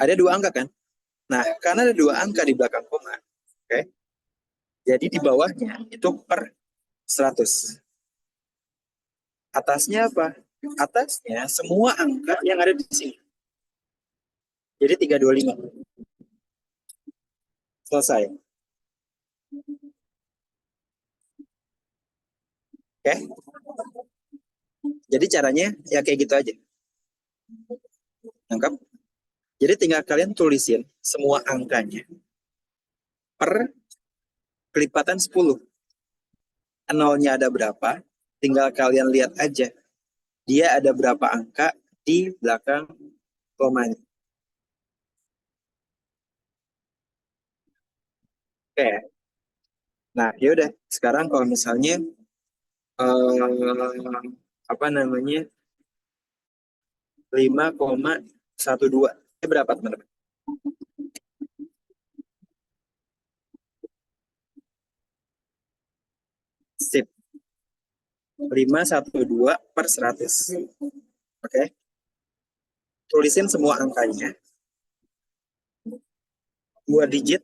[SPEAKER 1] Ada 2 angka kan? Nah, karena ada 2 angka di belakang koma, oke? Okay? Jadi di bawahnya itu per 100. Atasnya apa? Atasnya semua angka yang ada di sini. Jadi 325. Selesai. Oke. Jadi caranya ya kayak gitu aja. Lengkap. Jadi tinggal kalian tulisin semua angkanya per kelipatan 10. Nolnya ada berapa? Tinggal kalian lihat aja. Dia ada berapa angka di belakang komanya. Oke. Nah, yaudah. Sekarang kalau misalnya apa namanya 5,12. Ini berapa teman-teman? Sip. 512 per 100. Oke. Tulisin semua angkanya. 2 digit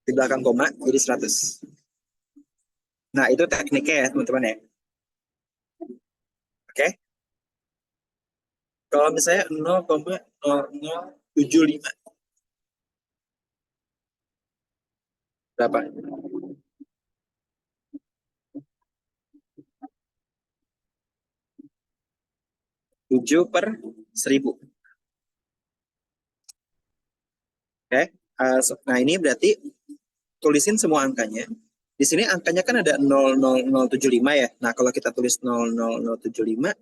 [SPEAKER 1] di belakang koma jadi 100. Nah, itu tekniknya ya, teman-teman ya. Oke. Kalau misalnya 0,0075 berapa? 7 per 1000. Oke. Nah, ini berarti tulisin semua angkanya. Di sini angkanya kan ada 00075 ya. Nah, kalau kita tulis 00075,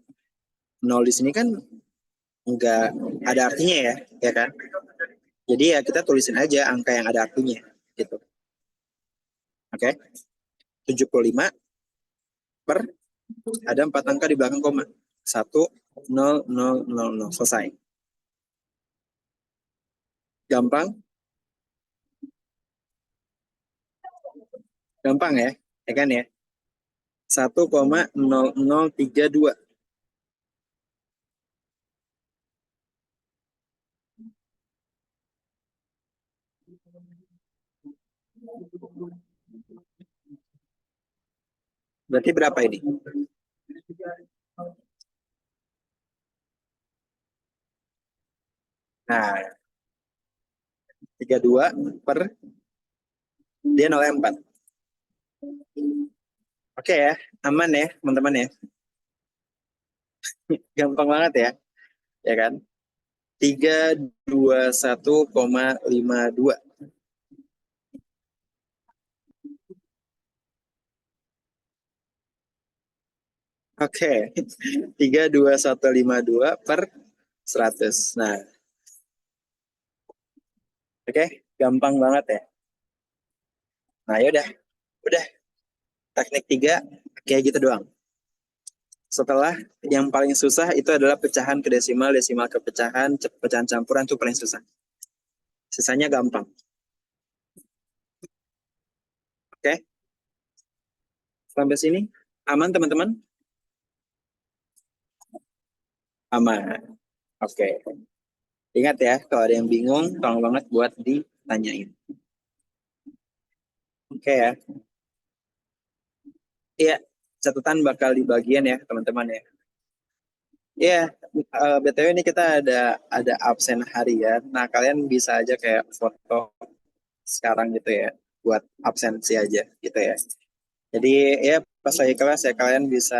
[SPEAKER 1] 0 di sini kan nggak ada artinya ya, ya kan? Jadi ya kita tulisin aja angka yang ada artinya, gitu. Oke, 75 per ada 4 angka di belakang koma. 1, 0, 0, 0, 0. Selesai. Gampang? Gampang ya? Ya kan ya? 1,0032. Berarti berapa ini? Nah, 32 per dia 0,4. Oke ya, aman ya teman-teman ya. Gampang banget ya, ya kan? 321,52. Oke, 32152 per 100. Nah, oke, gampang banget ya. Nah, yaudah, udah teknik 3 kayak gitu doang. Setelah yang paling susah itu adalah pecahan ke desimal, desimal ke pecahan, pecahan campuran itu paling susah. Sisanya gampang. Oke, sampai sini aman teman-teman? Aman. Oke. Ingat ya, kalau ada yang bingung, tolong banget buat ditanyain. Oke ya. Iya, catatan bakal di bagian ya, teman-teman ya. Iya, BTW ini kita ada absen harian. Nah, kalian bisa aja kayak foto sekarang gitu ya, buat absensi aja gitu ya. Jadi ya pas lagi kelas ya kalian bisa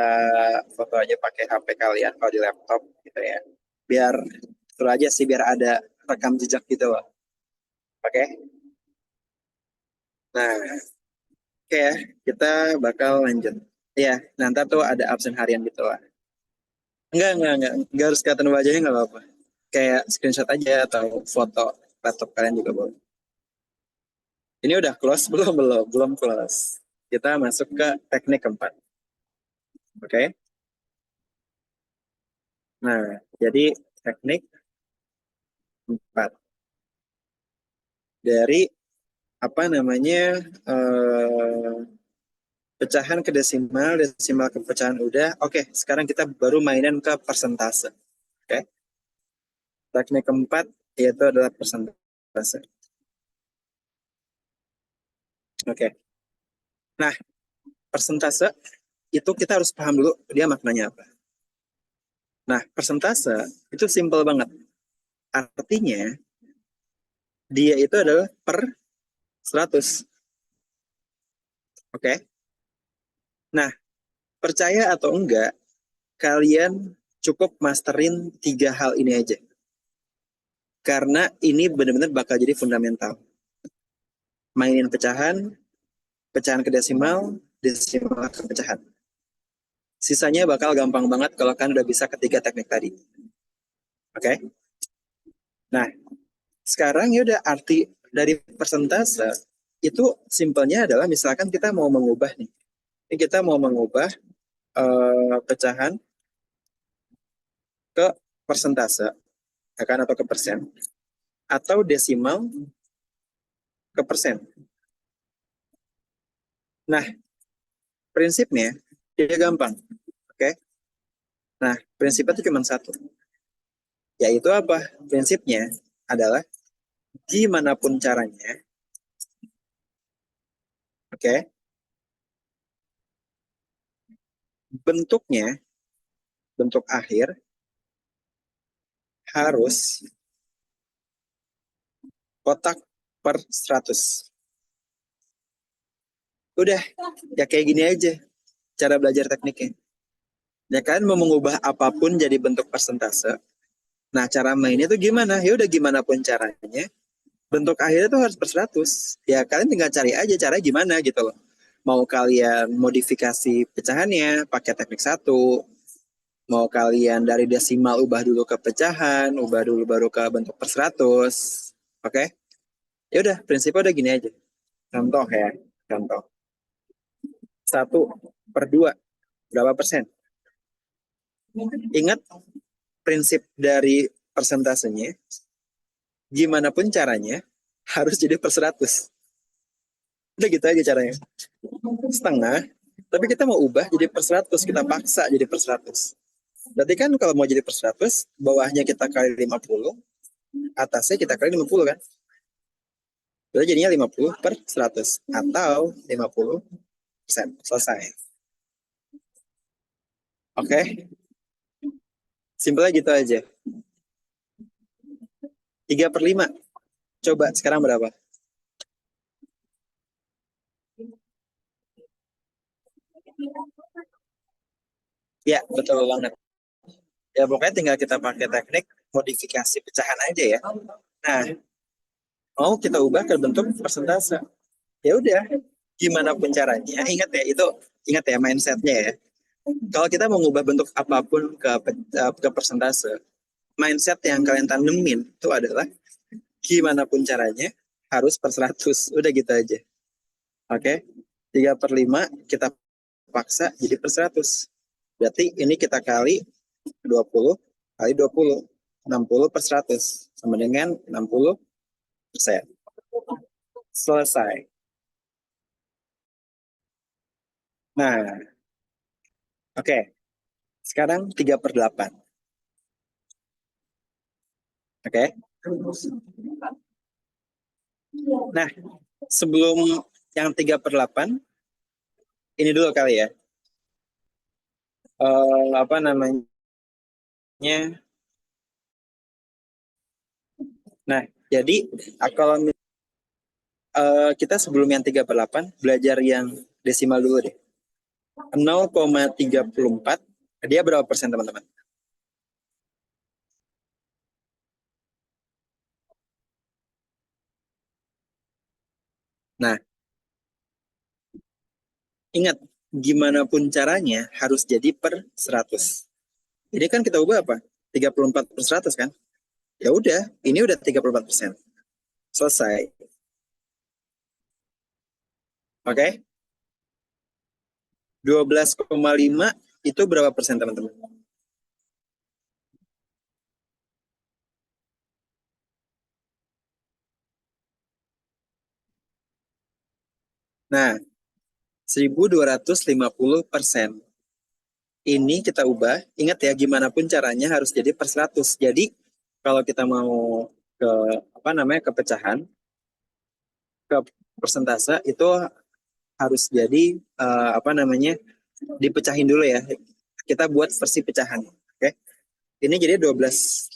[SPEAKER 1] foto aja pakai HP kalian kalau di laptop gitu ya. Biar itu aja sih biar ada rekam jejak gitu loh. Oke. Nah, oke ya, kita bakal lanjut. Iya, nanti tuh ada absen harian gitu lah. Enggak harus kelihatan wajahnya nggak apa-apa. Kayak screenshot aja atau foto laptop kalian juga boleh. Ini udah close belum close. Kita masuk ke teknik keempat. Oke. Nah, jadi teknik empat dari apa namanya eh, pecahan ke desimal, desimal ke pecahan udah. Oke, sekarang kita baru mainan ke persentase. Oke. Teknik keempat yaitu adalah persentase. Oke. Nah, persentase itu kita harus paham dulu dia maknanya apa. Nah, persentase itu simpel banget. Artinya dia itu adalah per 100. Oke. Nah, Percaya atau enggak, kalian cukup masterin 3 hal ini aja. Karena ini benar-benar bakal jadi fundamental. Mainin pecahan, pecahan ke desimal, desimal ke pecahan. Sisanya bakal gampang banget kalau kan udah bisa ketiga teknik tadi. Oke? Nah, sekarang ya udah arti dari persentase itu simpelnya adalah misalkan kita mau mengubah nih. Ini kita mau mengubah pecahan ke persentase, ya kan, atau ke persen, atau desimal ke persen. Nah, prinsipnya dia gampang. Oke? Nah, prinsipnya itu cuma satu. Yaitu apa? Prinsipnya adalah gimana pun caranya, oke, bentuknya, bentuk akhir harus kotak per 100. Udah, ya kayak gini aja cara belajar tekniknya. Ya kan, mau mengubah apapun jadi bentuk persentase. Nah, cara mainnya tuh gimana? Ya udah gimana pun caranya, bentuk akhirnya tuh harus per 100. Ya kalian tinggal cari aja cara gimana gitu loh. Mau kalian modifikasi pecahannya pakai teknik satu, mau kalian dari desimal ubah dulu ke pecahan, ubah dulu baru ke bentuk per 100. Oke? Ya udah, prinsipnya udah gini aja. Contoh ya, contoh. 1/2 berapa persen? Ingat prinsip dari persentasenya, gimana pun caranya harus jadi per 100. Udah gitu aja caranya. Setengah, tapi kita mau ubah jadi per 100, kita paksa jadi per 100. Berarti kan kalau mau jadi per 100, bawahnya kita kali 50, atasnya kita kali 50 kan? Berarti jadinya 50 per 100 atau 50%. Selesai. Oke? Simpelnya gitu aja. 3/5. Coba sekarang berapa? Ya, betul banget. Ya pokoknya tinggal kita pakai teknik modifikasi pecahan aja ya. Nah, mau kita ubah ke bentuk persentase. Ya udah, gimana pun caranya. Ingat ya mindsetnya ya. Kalau kita mau mengubah bentuk apapun ke persentase, mindset yang kalian tanemin itu adalah gimana pun caranya harus per 100. Udah gitu aja. Oke? 3/5 kita paksa jadi per 100. Berarti ini kita kali 20 kali 20. 60 per 100 sama dengan 60%. Selesai. Nah, oke. Sekarang 3/8. Oke. Nah, sebelum yang 3/8, ini dulu kali ya. Apa namanya? Nah, jadi kalau kita sebelum yang 3/8 belajar yang desimal dulu deh. 0,34, dia berapa persen teman-teman? Nah, ingat, gimana pun caranya harus jadi per 100. Ini kan kita ubah apa? 34 per 100 kan? Ya udah, ini udah 34%. Selesai. Oke? 12,5 itu berapa persen teman-teman? Nah, 1.250%. Ini kita ubah, ingat ya gimana pun caranya harus jadi per 100. Jadi kalau kita mau ke apa namanya ke pecahan, ke persentase itu harus jadi apa namanya dipecahin dulu ya. Kita buat versi pecahan. Oke. Ini jadi 12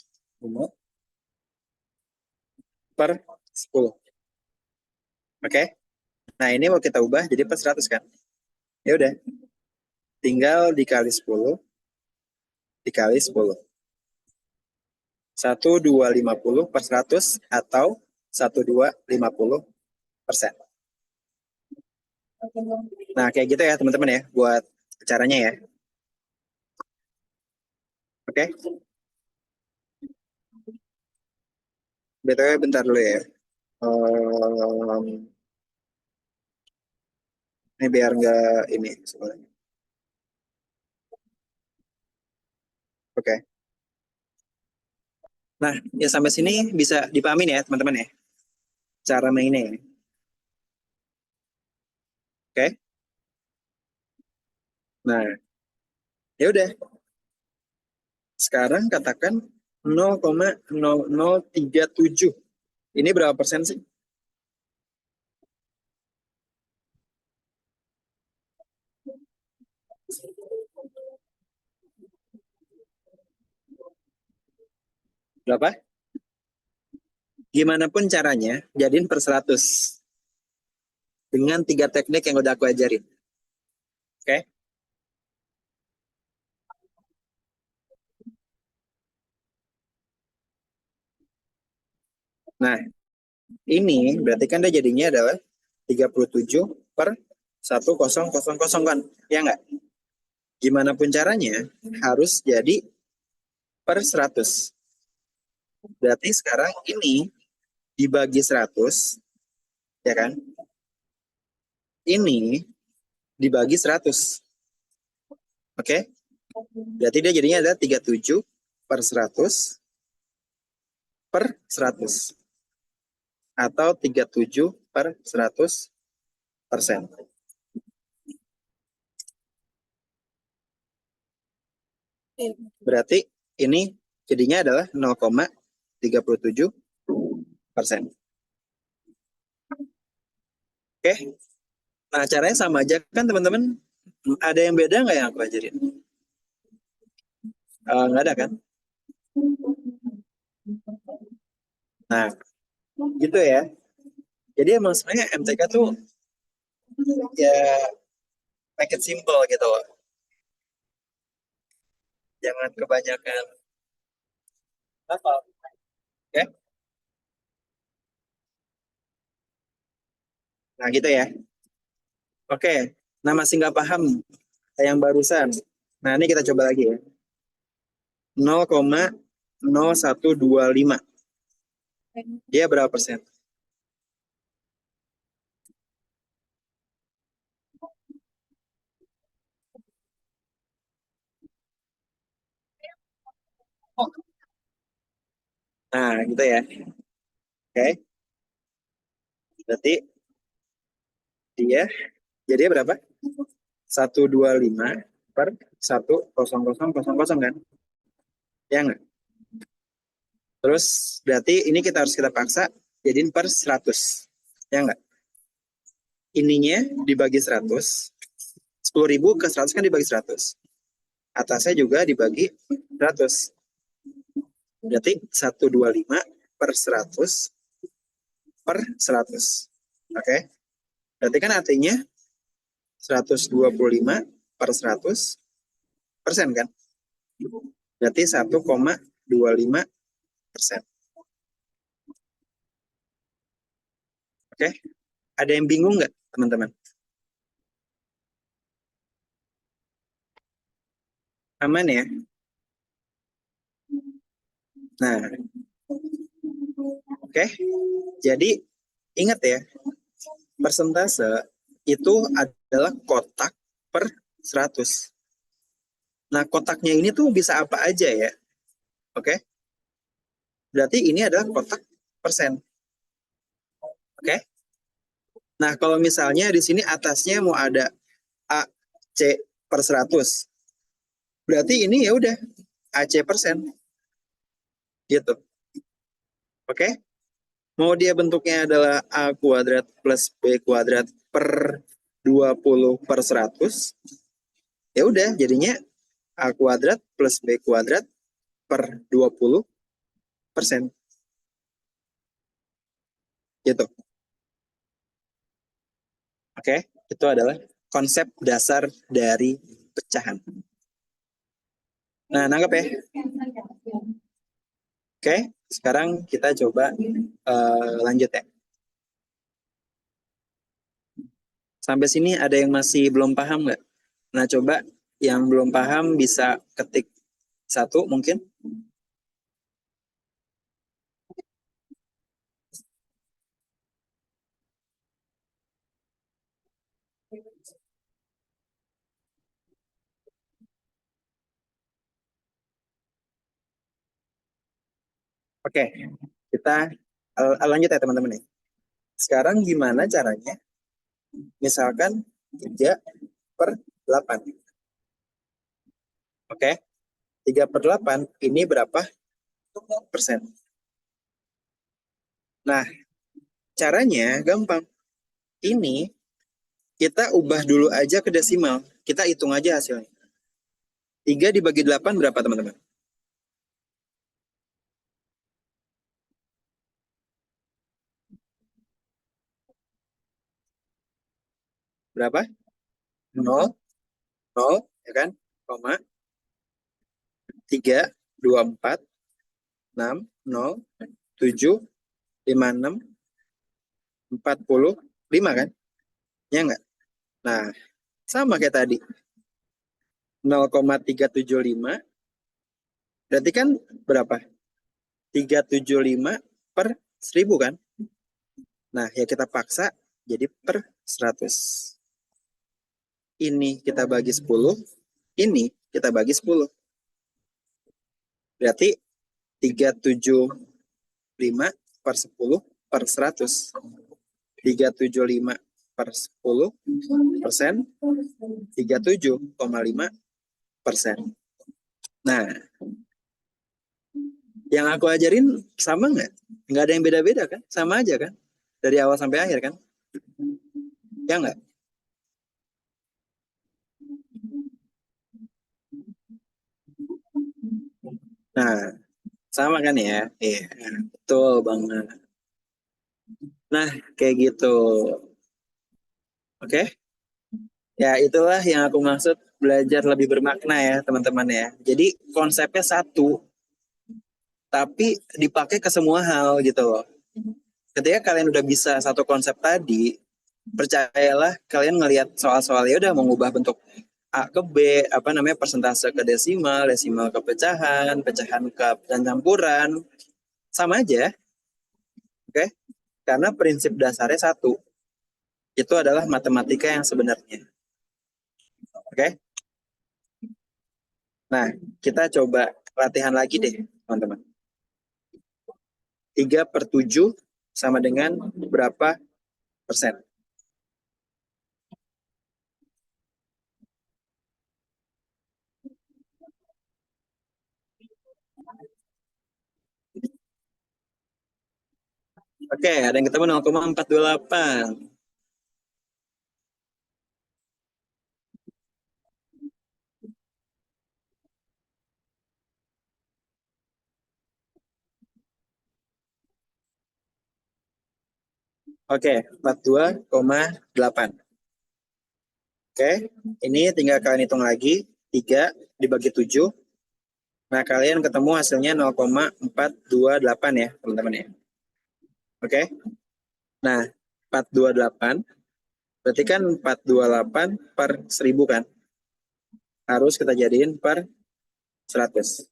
[SPEAKER 1] per 10. Oke. Nah, ini mau kita ubah jadi per 100 kan? Ya udah, tinggal dikali 10, dikali 10. 1250 per 100 atau 1250%. Nah, kayak gitu ya teman-teman ya, buat caranya ya. Oke? BTW bentar dulu ya. Ini biar nggak ini sebenarnya. Oke. Nah, ya sampai sini bisa dipahamin ya teman-teman ya, cara mainnya ya. Oke? Nah, ya udah. Sekarang katakan 0,0037. Ini berapa persen sih? Berapa? Gimana pun caranya, jadiin per 100. Dengan 3 teknik yang udah aku ajarin. Oke? Nah, ini berarti kan dia jadinya adalah 37 per 1000 kan? Ya nggak? Gimana pun caranya, harus jadi per 100. Berarti sekarang ini dibagi 100, ya kan? Ini dibagi 100. Oke? Berarti dia jadinya ada 37 per 100 per 100. Atau 37 per 100%. Berarti ini jadinya adalah 0,37%. Oke? Nah, caranya sama aja kan teman-teman? Ada yang beda nggak yang aku ajarin? Nggak ada kan? Nah, gitu ya. Jadi emang sebenarnya MTK tuh ya make it simple gitu loh. Jangan kebanyakan hafal. Oke? Nah, gitu ya. Oke. Nah, masih nggak paham yang barusan. Nah, ini kita coba lagi ya. 0,0125. Dia berapa persen? Nah, gitu ya. Oke. Berarti dia jadi berapa? 125 per 10000 kan? Ya nggak? Terus berarti ini kita paksa jadiin per 100. Ya nggak? Ininya dibagi 100. 10.000 ke 100 kan dibagi 100. Atasnya juga dibagi 100. Berarti 125 per 100 per 100. Oke? Berarti kan artinya 125 per 100% kan? Berarti 1,25%. Oke? Ada yang bingung nggak, teman-teman? Aman ya? Nah, oke. Jadi, ingat ya, persentase itu adalah kotak per 100. Nah, kotaknya ini tuh bisa apa aja ya? Oke? Berarti ini adalah kotak persen. Oke? Nah, kalau misalnya di sini atasnya mau ada A, C per 100. Berarti ini ya udah AC persen. Gitu. Oke? Mau dia bentuknya adalah A kuadrat plus B kuadrat per 20 per 100. Ya udah, jadinya A kuadrat plus B kuadrat per 20%. Gitu. Oke? Itu adalah konsep dasar dari pecahan. Nah, nangkep ya? Oke, sekarang kita coba lanjut ya. Sampai sini ada yang masih belum paham nggak? Nah, coba yang belum paham bisa ketik satu mungkin. Oke, kita lanjut ya teman-teman ya. Sekarang gimana caranya? Misalkan 3/8. Oke, 3/8 ini berapa persen? Nah, caranya gampang. Ini kita ubah dulu aja ke desimal. Kita hitung aja hasilnya. 3 dibagi 8 berapa teman-teman? Berapa? 0, 0, ya kan? Koma, 3, 24, 6, 0, 7, 56, 45 kan? Ya enggak? Nah, sama kayak tadi. 0,375 berarti kan berapa? 375 per 1000 kan? Nah, ya kita paksa jadi per 100. Ini kita bagi 10, ini kita bagi 10. Berarti 375 per 10 per 100. 375 per 10 persen, 37,5%. Nah, yang aku ajarin sama nggak? Nggak ada yang beda-beda kan? Sama aja kan? Dari awal sampai akhir kan? Ya nggak? Nah, sama kan ya? Iya, betul banget. Nah, kayak gitu. Oke? Ya, itulah yang aku maksud belajar lebih bermakna ya, teman-teman ya. Jadi, konsepnya satu, tapi dipakai ke semua hal gitu loh. Ketika kalian udah bisa satu konsep tadi, percayalah kalian ngelihat soal-soal ya udah mengubah bentuk A ke B, apa namanya persentase ke desimal, desimal ke pecahan, pecahan ke dan campuran, sama aja, oke? Karena prinsip dasarnya satu, itu adalah matematika yang sebenarnya, oke? Nah, kita coba latihan lagi deh, teman-teman. 3/7 sama dengan berapa persen? Oke, ada yang ketemu 0,428. Oke, 42,8. Oke, ini tinggal kalian hitung lagi. 3 dibagi 7. Nah, kalian ketemu hasilnya 0,428 ya, teman-teman ya. Oke, nah 428 berarti kan 428 per 1000 kan. Harus kita jadiin per 100.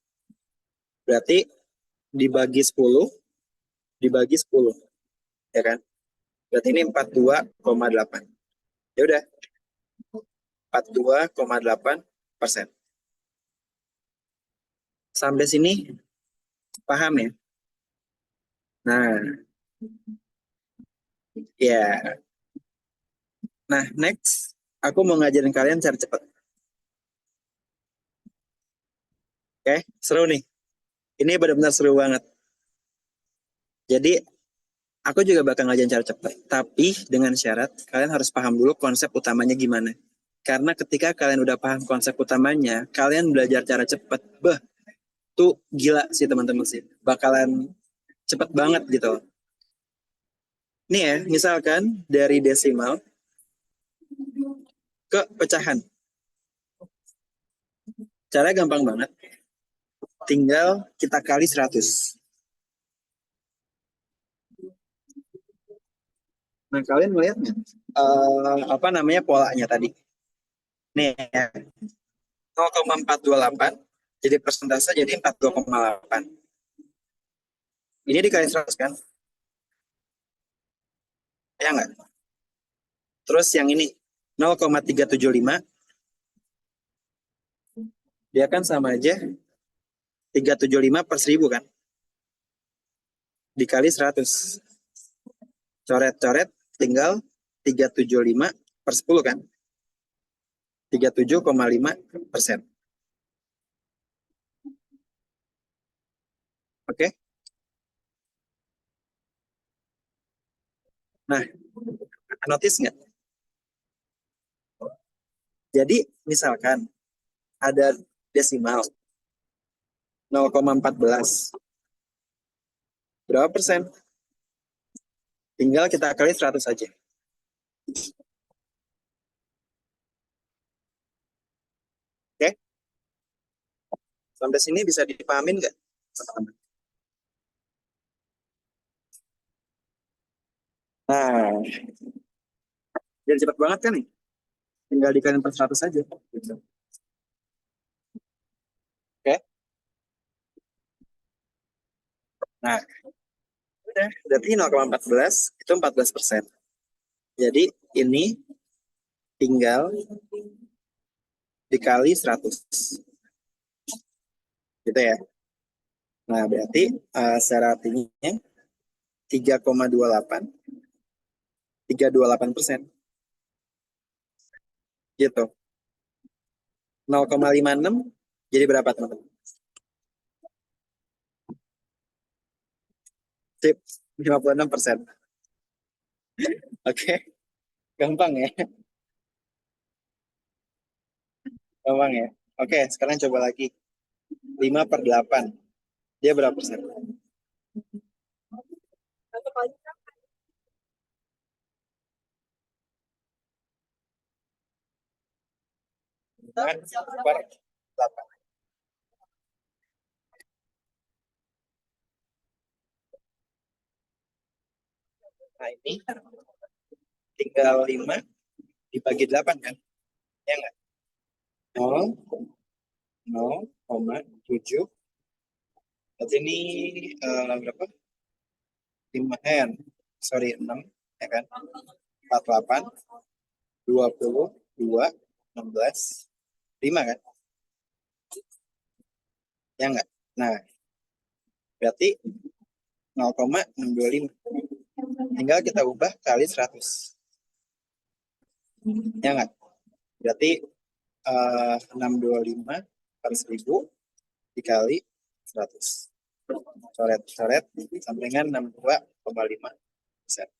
[SPEAKER 1] Berarti dibagi 10, dibagi 10. Ya kan? Berarti ini 42,8. Ya udah, 42,8%. Sampai sini paham ya? Nah, ya. Nah, next aku mau ngajarin kalian cara cepat. Oke, seru nih. Ini benar-benar seru banget. Jadi, aku juga bakal ngajarin cara cepat. Tapi dengan syarat, kalian harus paham dulu konsep utamanya gimana. Karena ketika kalian udah paham konsep utamanya, kalian belajar cara cepat. Bah, tuh gila sih teman-teman sih. Bakalan cepet banget gitu. Nih ya, misalkan dari desimal ke pecahan. Caranya gampang banget. Tinggal kita kali 100. Nah, kalian melihat nggak? Apa namanya polanya tadi? Nih, ya, 0,428. Jadi persentase jadi 42,8. Ini dikali 100 kan? Ya nggak? Terus yang ini 0,375, dia kan sama aja 375 per 1000 kan? Dikali 100. Coret-coret tinggal 375 per 10 kan? 37,5%. Oke? Nah, notice nggak? Jadi, misalkan ada desimal 0,14. Berapa persen? Tinggal kita kali 100 saja. Oke? Sampai sini bisa dipahamin nggak? Nah, jadi cepat banget kan nih? Tinggal dikaliin per 100 saja. Gitu. Oke? Nah, udah. Berarti 0,14 itu 14%. Jadi ini tinggal dikali 100. Gitu ya. Nah, berarti secara artinya 3,28%. Gitu. 0,56 jadi berapa teman-teman? Sip, 56%. Oke, gampang ya. Gampang ya. Oke, sekarang coba lagi. 5/8. Dia berapa persen? Per 8. Nah, ini tinggal 5 dibagi 8 kan? Ya nggak? 0,7. Berarti ini berapa? 5 sorry 6 ya kan? 48, 22, 16, 5 kan? Ya nggak? Nah, berarti 0,625. Tinggal kita ubah kali 100. Ya nggak? Berarti 625 per 1000 dikali 100. Coret-coret sampingan 62,5%.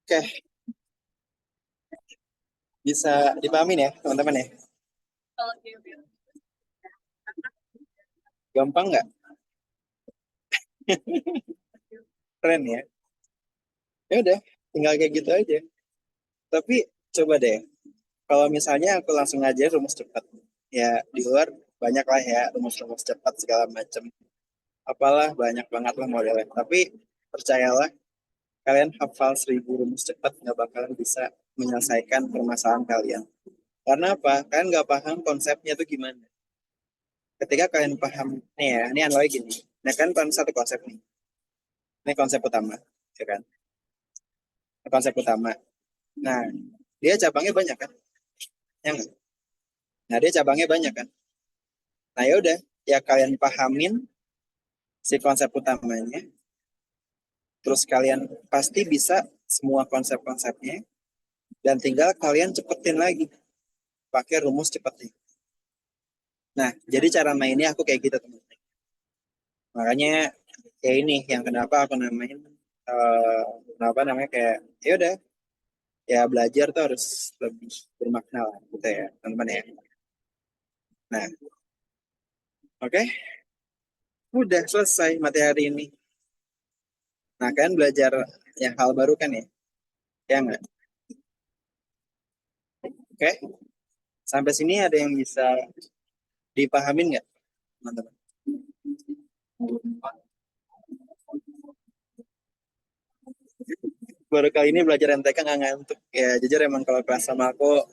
[SPEAKER 1] Oke, bisa dipahamin ya teman-teman ya? Gampang nggak? Keren ya? Ya udah, tinggal kayak gitu aja. Tapi coba deh, kalau misalnya aku langsung aja rumus cepat, ya di luar banyak lah ya rumus-rumus cepat segala macam. Apalah banyak banget lah modelnya. Tapi percayalah, kalian hafal 1000 rumus cepat nggak bakalan bisa menyelesaikan permasalahan kalian. Karena apa? Kalian nggak paham konsepnya tuh gimana. Ketika kalian paham, nih ya, ini analogi gini. Nah kan satu konsep nih. Ini konsep utama, ya kan? Ini konsep utama. Nah, dia cabangnya banyak kan? Ya nggak? Nah, dia cabangnya banyak kan? Nah, ya udah, ya kalian pahamin si konsep utamanya, terus kalian pasti bisa semua konsep-konsepnya, dan tinggal kalian cepetin lagi pakai rumus cepetnya. Nah, jadi cara mainnya aku kayak gitu teman-teman. Makanya ya ini yang kenapa aku namain kenapa namanya kayak ya udah ya belajar tuh harus lebih bermakna lah gitu ya teman-teman ya. Nah, oke, udah selesai materi ini. Nah, kan belajar yang hal baru kan ya? Ya nggak? Oke, Sampai sini ada yang bisa dipahamin nggak, teman-teman? Baru kali ini belajar MTK nggak ngantuk. Ya, jujur emang kalau kelas sama aku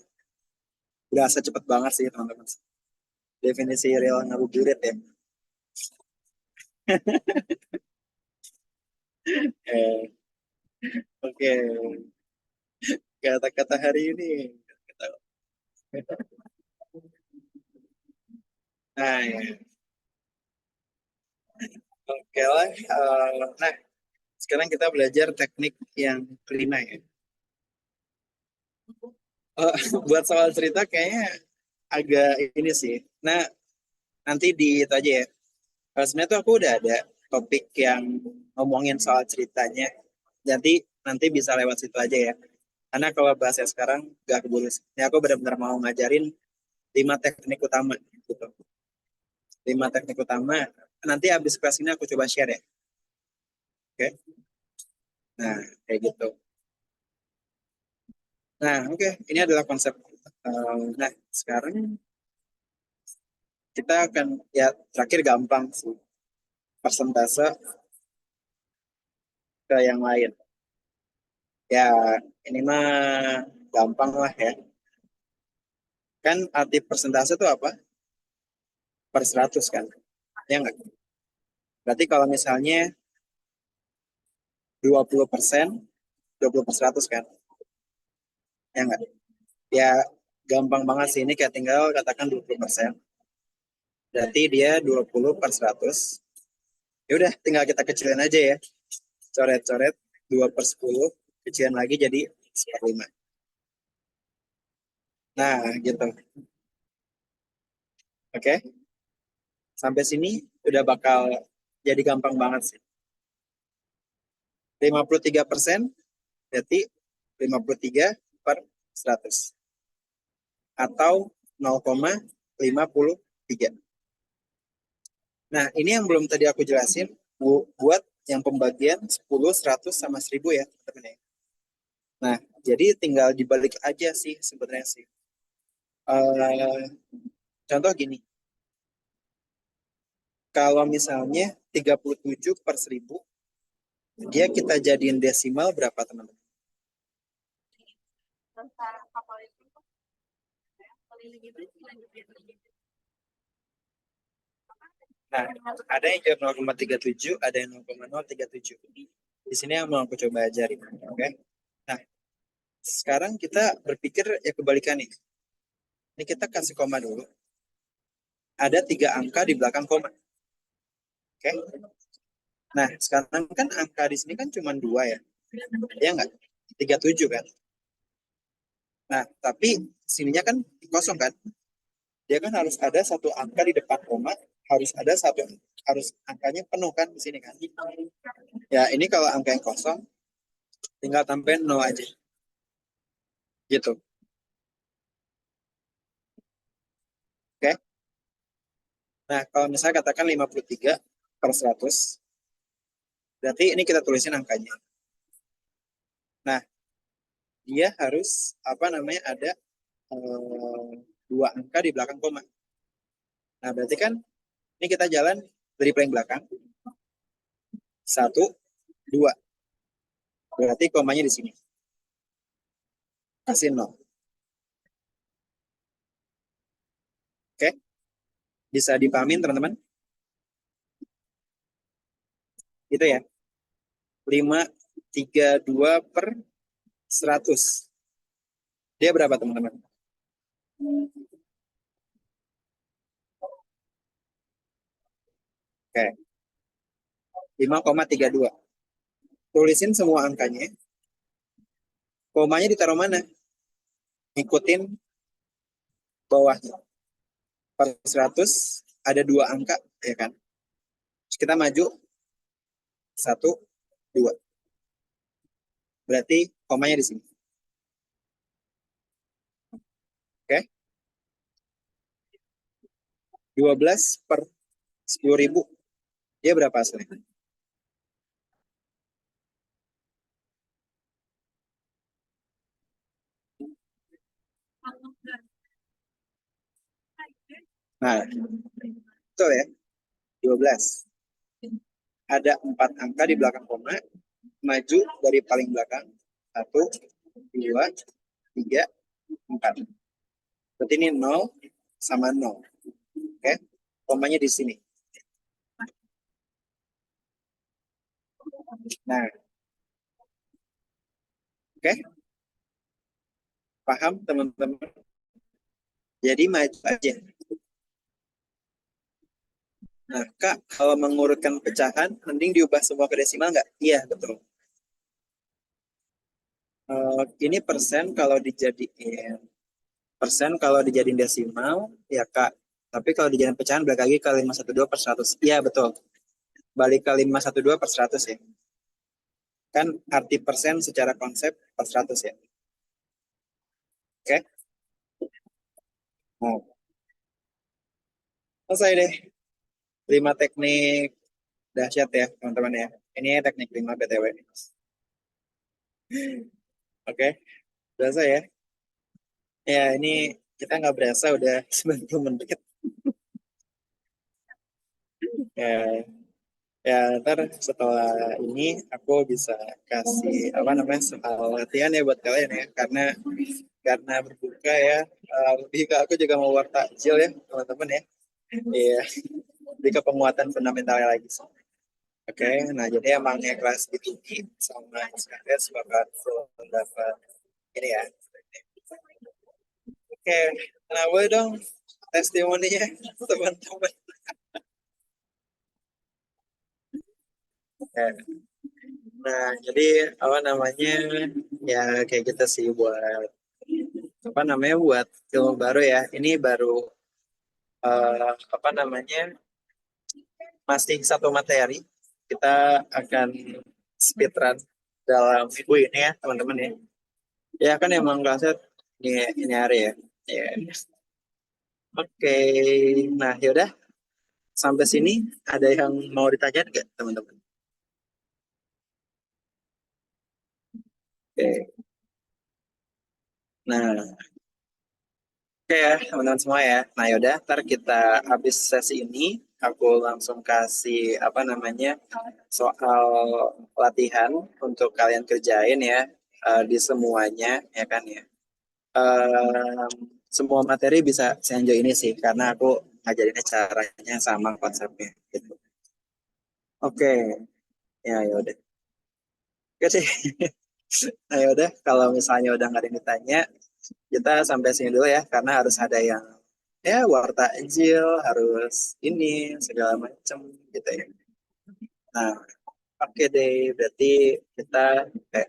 [SPEAKER 1] berasa cepet banget sih, teman-teman. Definisi real ngabuburit ya. Eh, Oke, kata-kata hari ini. Nah, ya. Oke lah. Nah, sekarang kita belajar teknik yang kelima ya. Eh, buat soal cerita kayaknya agak ini sih. Nah, nanti di itu aja ya. Sebenarnya tuh aku udah ada topik yang ngomongin soal ceritanya. Jadi nanti bisa lewat situ aja ya. Karena kalau bahasnya sekarang gak keburu. Ini aku benar-benar mau ngajarin 5 teknik utama gitu. 5 teknik utama. Nanti habis kelas ini aku coba share ya. Oke. Nah, kayak gitu. Nah, oke. Ini adalah konsep. Nah, sekarang kita akan ya terakhir gampang sih. Persentase ke yang lain. Ya, ini mah gampang lah ya. Kan arti persentase itu apa? Per 100 kan. Ya nggak? Berarti kalau misalnya 20%, 20 per 100 kan. Ya nggak? Ya gampang banget sih. Ini kayak tinggal katakan 20%. Berarti dia 20 per 100. Ya udah tinggal kita kecilin aja ya. Coret-coret 2 per 10. Kecilin lagi jadi 1/5. Nah gitu. Oke. Sampai sini udah bakal jadi gampang banget sih. 53% berarti 53 per 100 atau 0,53. Nah, ini yang belum tadi aku jelasin buat yang pembagian 10, 100 sama 1000 ya, teman-teman ya. Nah, jadi tinggal dibalik aja sih sebenarnya sih. Eh, Contoh gini, kalau misalnya 37 per 1000, dia kita jadiin desimal berapa teman-teman? Nah, ada yang jawab 0,37, ada yang 0,037. Di sini yang mau aku coba ajarin. Oke? Nah, sekarang kita berpikir ya kebalikan nih. Ini kita kasih koma dulu. Ada 3 angka di belakang koma. Oke? Nah, sekarang kan angka di sini kan cuma 2 ya. Ya nggak? 37 kan? Nah, tapi sininya kan kosong kan? Dia kan harus ada satu angka di depan koma, harus ada satu, harus angkanya penuh kan di sini kan? Ya, ini kalau angka yang kosong, tinggal tambahin 0 aja. Gitu. Oke? Nah, kalau misalnya katakan 53 per 100, berarti ini kita tulisin angkanya. Nah, dia harus, apa namanya, ada 2 angka di belakang koma. Nah, berarti kan ini kita jalan dari paling belakang. 1, 2. Berarti komanya di sini. Kasih 0. Oke? Bisa dipahamin, teman-teman? Itu ya. 532 per 100. Dia berapa, teman-teman? Oke. 5,32. Tulisin semua angkanya. Komanya ditaruh mana? Ikutin bawahnya. Per 100 ada 2 angka, ya kan? Terus kita maju 1, 2. Berarti komanya di sini. Oke? 12 per 10.000. Dia berapa hasilnya? Nah, betul ya, 12. Ada 4 angka di belakang koma, maju dari paling belakang. 1, 2, 3, 4. Berarti ini 0 sama 0. Oke, komanya di sini. Nah, oke, paham teman-teman? Jadi maju aja. Nah, Kak, kalau mengurutkan pecahan, mending diubah semua ke desimal nggak? Iya, betul. Ini persen kalau dijadiin desimal, ya Kak. Tapi kalau dijadiin pecahan, balik lagi ke 512 per 100. Iya, betul. Balik ke 512 per 100 ya. Kan arti persen secara konsep per 100 ya. Oke? Nah, selesai deh. 5 teknik dahsyat ya, teman-teman ya. Ini teknik 5 BTW. Oke, berasa ya. Ya, ini kita nggak berasa udah 90 menit. Ya, ya, ntar setelah ini aku bisa kasih apa namanya soal latihan ya buat kalian ya, karena berbuka ya, lebih ke aku juga mau war takjil ya teman-teman ya. Iya, lebih ke penguatan fundamentalnya lagi. Oke, nah jadi emangnya kelas B2B sama SKS bakal full dapat ini ya. Oke, nah boleh dong testimoninya teman-teman. Oke. Nah, jadi apa namanya ya kayak gitu sih buat apa namanya buat ilmu baru ya. Ini baru apa namanya masih satu materi. Kita akan speedrun dalam minggu ini ya teman-teman ya. Ya kan emang kelasnya ini hari ya. Ya. Oke, nah yaudah sampai sini ada yang mau ditanya nggak teman-teman? Oke, nah oke ya teman-teman semua ya. Nah yaudah, ntar kita habis sesi ini, aku langsung kasih apa namanya soal latihan untuk kalian kerjain ya di semuanya ya kan ya. Em, Semua materi bisa seenjoy ini sih karena aku ngajarinnya caranya sama konsepnya gitu. Oke, ya yaudah. Oke sih. Nah yaudah, kalau misalnya udah nggak ada yang ditanya, kita sampai sini dulu ya karena harus ada yang ya war takjil harus ini segala macam gitu ya. Nah, oke deh, berarti kita kayak